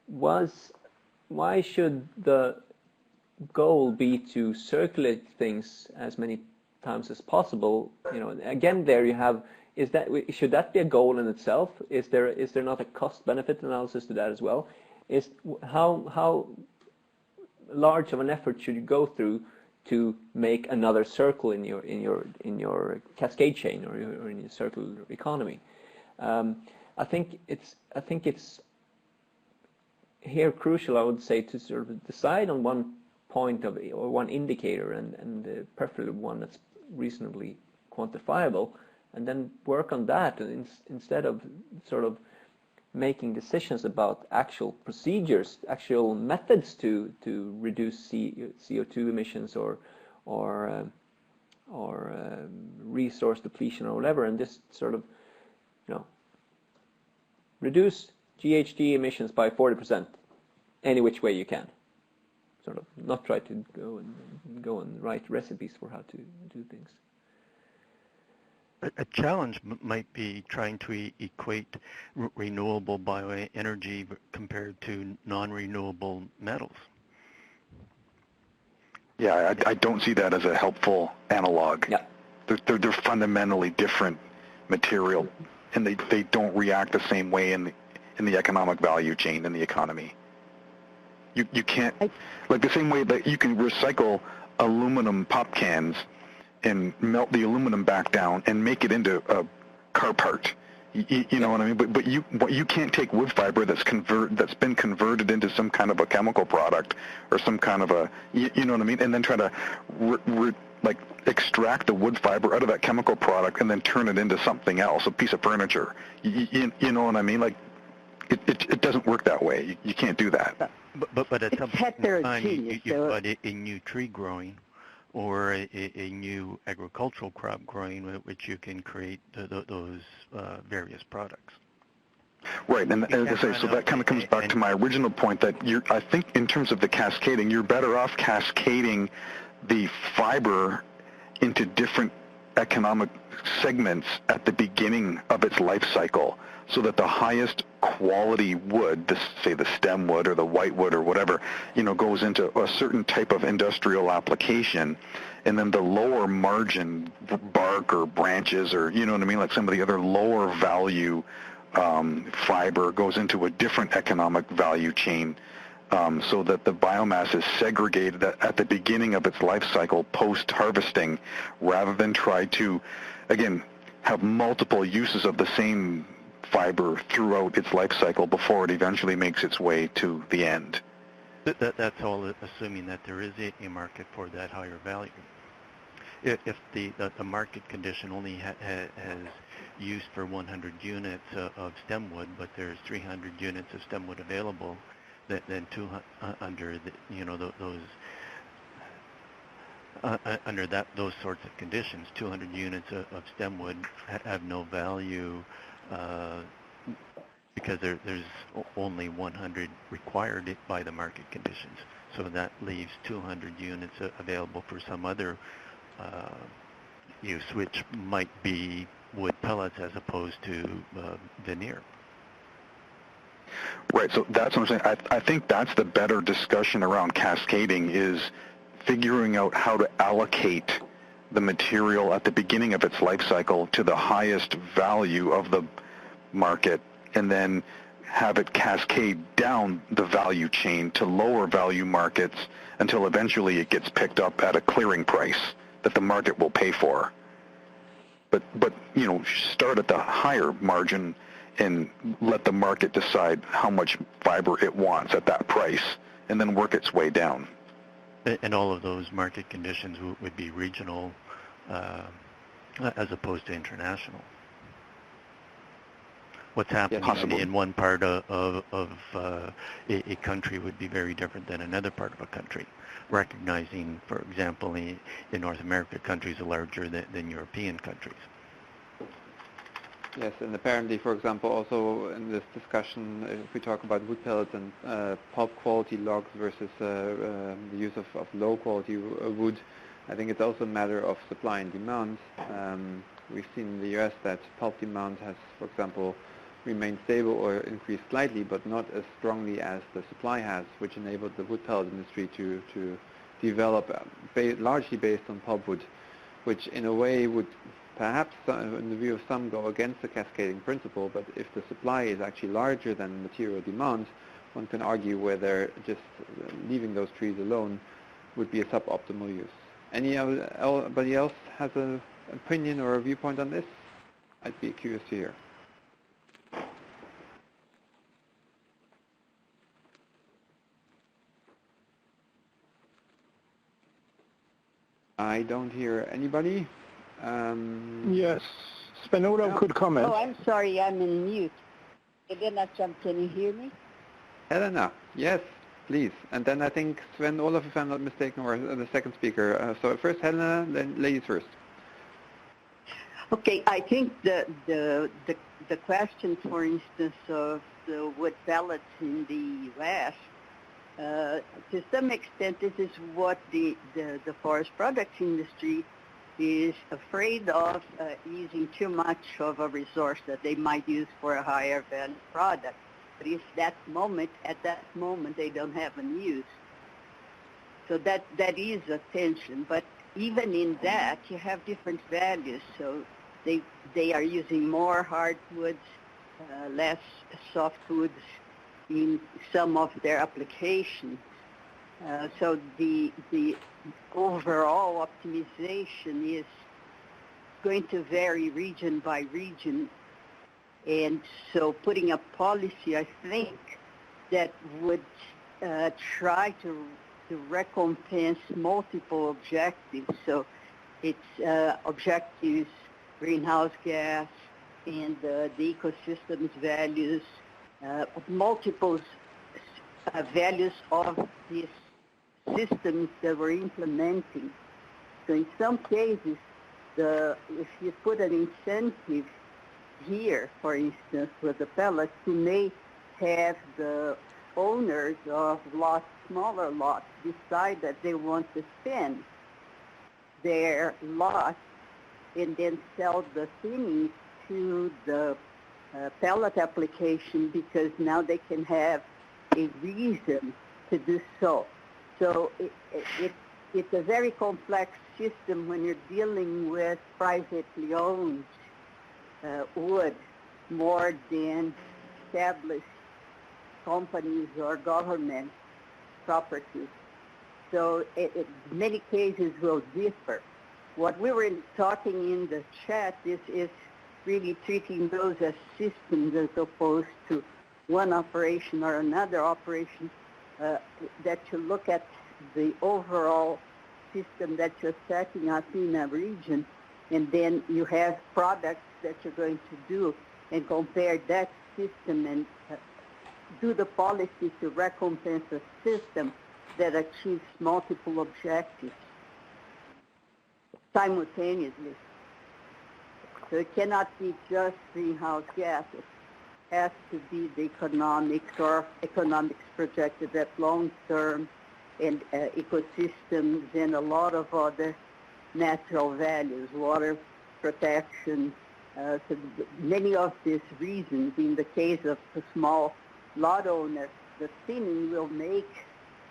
why should the goal be to circulate things as many times as possible? Again, there you have, should that be a goal in itself? Is there not a cost benefit analysis to that as well? Is how large of an effort should you go through to make another circle in your cascade chain or in your circular economy? I think it's here crucial, I would say, to sort of decide on one point or one indicator, and preferably one that's reasonably quantifiable, and then work on that, instead of sort of making decisions about actual procedures, actual methods to reduce CO2 emissions or resource depletion or whatever, and just sort of reduce GHG emissions by 40% any which way you can. Sort of not try to go and write recipes for how to do things. A challenge might be trying to equate renewable bioenergy compared to non-renewable metals. Yeah, I don't see that as a helpful analog. Yeah. They're fundamentally different material, and they don't react the same way in the economic value chain in the economy. You can't, like the same way that you can recycle aluminum pop cans and melt the aluminum back down and make it into a car part. You know what I mean? But you can't take wood fiber that's been converted into some kind of a chemical product or some kind of a, you know what I mean? And then try to extract the wood fiber out of that chemical product and then turn it into something else, a piece of furniture. You know what I mean? Like it doesn't work that way. You can't do that. But at some point in time, you put a new tree growing, or a new agricultural crop growing, with which you can create those various products. Right, and as I say, so that kind of comes back to my original point that I think in terms of the cascading, you're better off cascading the fiber into different economic segments at the beginning of its life cycle, so that the highest quality wood, say the stem wood or the white wood or whatever, goes into a certain type of industrial application, and then the lower margin bark or branches, or you know what I mean, like some of the other lower value fiber goes into a different economic value chain, so that the biomass is segregated at the beginning of its life cycle post-harvesting, rather than try to, again, have multiple uses of the same fiber throughout its life cycle before it eventually makes its way to the end. That's all assuming that there is a market for that higher value. if the market condition only has use for 100 units of stem wood, but there's 300 units of stem wood available, then under those sorts of conditions, 200 units of stem wood have no value because there's only 100 required by the market conditions. So that leaves 200 units available for some other use, which might be wood pellets as opposed to veneer. Right, so that's what I'm saying. I think that's the better discussion around cascading, is figuring out how to allocate the material at the beginning of its life cycle to the highest value of the market, and then have it cascade down the value chain to lower value markets until eventually it gets picked up at a clearing price that the market will pay for. But start at the higher margin and let the market decide how much fiber it wants at that price, and then work its way down. And all of those market conditions would be regional as opposed to international. What's happening in one part of a country would be very different than another part of a country. Recognizing, for example, in North America, countries are larger than European countries. Yes, and apparently, for example, also in this discussion, if we talk about wood pellets and pulp quality logs versus the use of low quality wood, I think it's also a matter of supply and demand. We've seen in the US that pulp demand has, for example, remained stable or increased slightly, but not as strongly as the supply has, which enabled the wood pellet industry to develop largely based on pulpwood, which in a way would perhaps, in the view of some, go against the cascading principle. But if the supply is actually larger than material demand, one can argue whether just leaving those trees alone would be a suboptimal use. Anybody else has an opinion or a viewpoint on this? I'd be curious to hear. I don't hear anybody. Yes, Sven-Olof could comment. Oh, I'm sorry, I'm in mute. Helena, can you hear me? Helena, yes, please. And then I think Sven-Olof, if I'm not mistaken, or the second speaker. So first Helena, then ladies first. Okay, I think the question, for instance, of the wood pellets in the U.S., to some extent, this is what the forest products industry is afraid of, using too much of a resource that they might use for a higher value product. But at that moment, they don't have an use. So that is a tension. But even in that, you have different values. So they are using more hardwoods, less softwoods in some of their applications. So the overall optimization is going to vary region by region. And so putting a policy, I think, that would try to recompense multiple objectives. So it's objectives, greenhouse gas, and the ecosystem's values, multiple values of these systems that we're implementing. So in some cases, if you put an incentive here, for instance, with the pellets, you may have the owners of smaller lots decide that they want to spend their lot and then sell the thinnings to the pellet application, because now they can have a reason to do so. So it's a very complex system when you're dealing with privately owned wood more than established companies or government properties. So in many cases will differ. What we were talking in the chat is really treating those as systems as opposed to one operation or another operation, that you look at the overall system that you're setting up in a region, and then you have products that you're going to do, and compare that system and do the policy to recompense a system that achieves multiple objectives simultaneously. So it cannot be just greenhouse gases. It has to be the economics projected at long term, and ecosystems and a lot of other natural values, water protection. So many of these reasons, in the case of the small lot owners, the thinning will make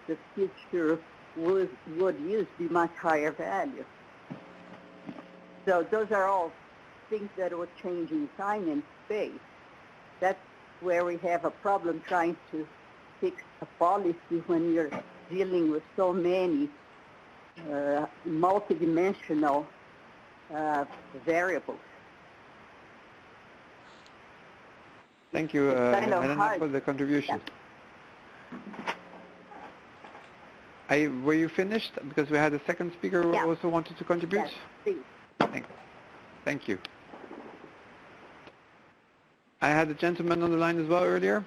the future wood use be much higher value. So those are all things that will change in time and space. That's where we have a problem trying to fix a policy when you're dealing with so many multidimensional variables. Thank you, Helena, for the contribution. Yeah. Were you finished? Because we had a second speaker who also wanted to contribute. Yes, please. Thank you. I had a gentleman on the line as well earlier.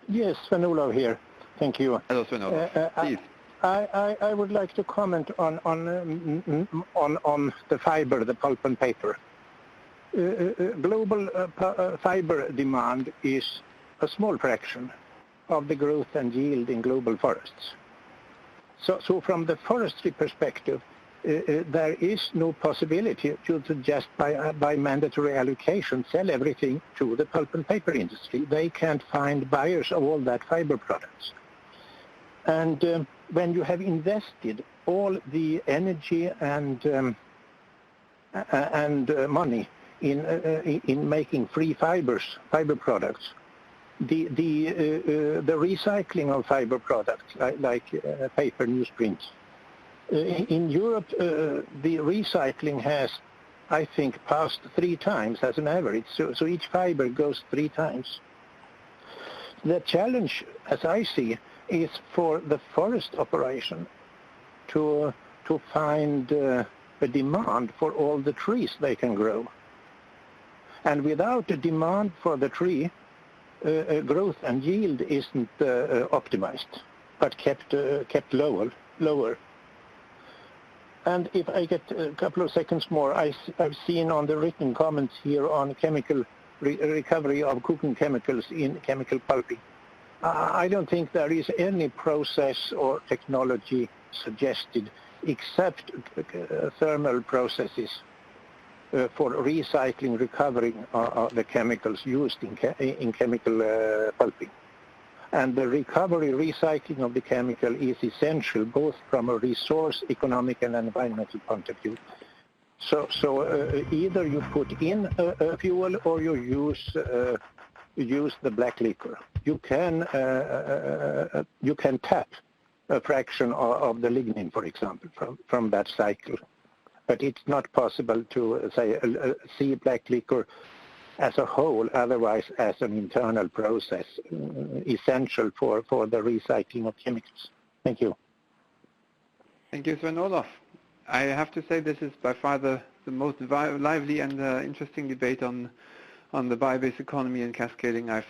Yes, Sven-Olof here. Thank you. Hello, Sven-Olof. Please. I would like to comment on the fiber, the pulp and paper. Global fiber demand is a small fraction of the growth and yield in global forests. So from the forestry perspective, there is no possibility to just by mandatory allocation sell everything to the pulp and paper industry. They can't find buyers of all that fiber products. And when you have invested all the energy and money in making free fiber products, the recycling of fiber products like paper, newsprint. In Europe, the recycling has, I think, passed 3 times as an average. So each fiber goes 3 times. The challenge, as I see, is for the forest operation to find a demand for all the trees they can grow. And without a demand for the tree, growth and yield isn't optimized, but kept lower. And if I get a couple of seconds more, I've seen on the written comments here on chemical recovery of cooking chemicals in chemical pulping. I don't think there is any process or technology suggested except thermal processes for recycling, recovering the chemicals used in chemical pulping. And the recovery, recycling of the chemical is essential both from a resource, economic and environmental point of view. So either you put in a fuel or you use the black liquor. You can tap a fraction of the lignin, for example, from that cycle. But it's not possible to see black liquor as a whole, otherwise as an internal process essential for the recycling of chemicals. Thank you. Thank you, Sven-Olof. I have to say this is by far the most lively and interesting debate on the bio-based economy and cascading I've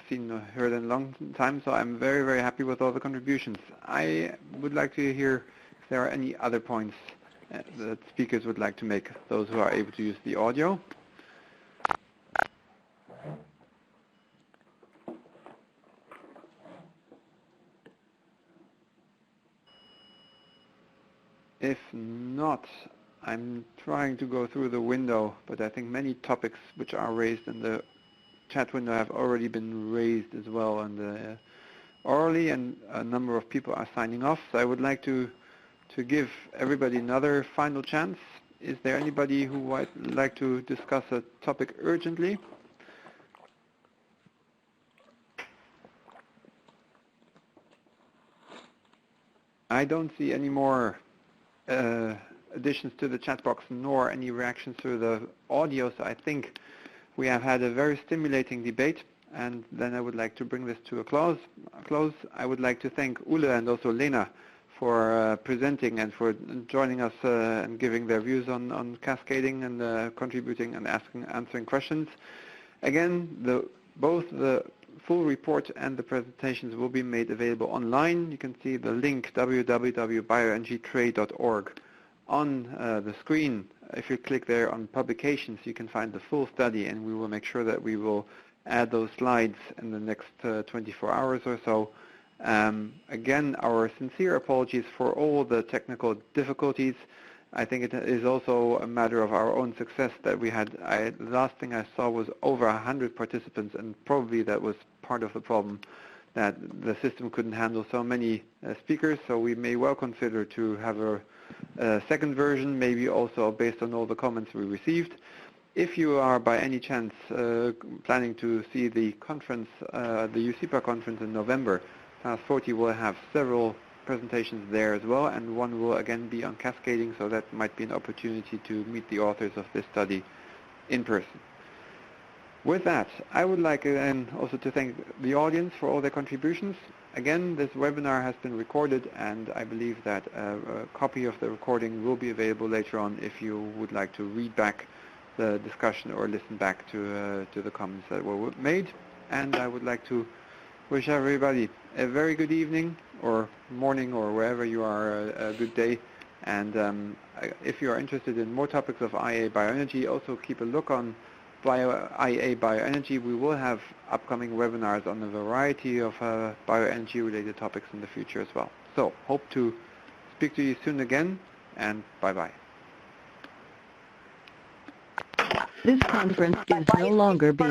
heard in a long time, so I'm very, very happy with all the contributions. I would like to hear if there are any other points that speakers would like to make, those who are able to use the audio. If not, I'm trying to go through the window, but I think many topics which are raised in the chat window have already been raised as well orally, and a number of people are signing off. So I would like to give everybody another final chance. Is there anybody who would like to discuss a topic urgently? I don't see any more additions to the chat box nor any reactions to the audio, so I think we have had a very stimulating debate, and then I would like to bring this to a close. I would like to thank Ulle and also Lena for presenting and for joining us and giving their views on cascading and contributing and answering questions. Again, both the full report and the presentations will be made available online. You can see the link www.bioenergytrade.org on the screen. If you click there on publications, you can find the full study, and we will make sure that we will add those slides in the next 24 hours or so. Again, our sincere apologies for all the technical difficulties. I think it is also a matter of our own success that we had. The last thing I saw was over 100 participants, and probably that was part of the problem, that the system couldn't handle so many speakers. So we may well consider to have a second version, maybe also based on all the comments we received. If you are by any chance planning to see the conference, the UCIPA conference in November, Task 40 will have several presentations there as well, and one will again be on cascading, so that might be an opportunity to meet the authors of this study in person. With that, I would like again also to thank the audience for all their contributions. Again, this webinar has been recorded, and I believe that a copy of the recording will be available later on if you would like to read back the discussion or listen back to the comments that were made. And I would like to wish everybody a very good evening or morning, or wherever you are, a good day. And if you are interested in more topics of IEA Bioenergy, also keep a look on IEA Bioenergy. We will have upcoming webinars on a variety of bioenergy related topics in the future as well. So hope to speak to you soon again, and bye-bye. This conference is no longer being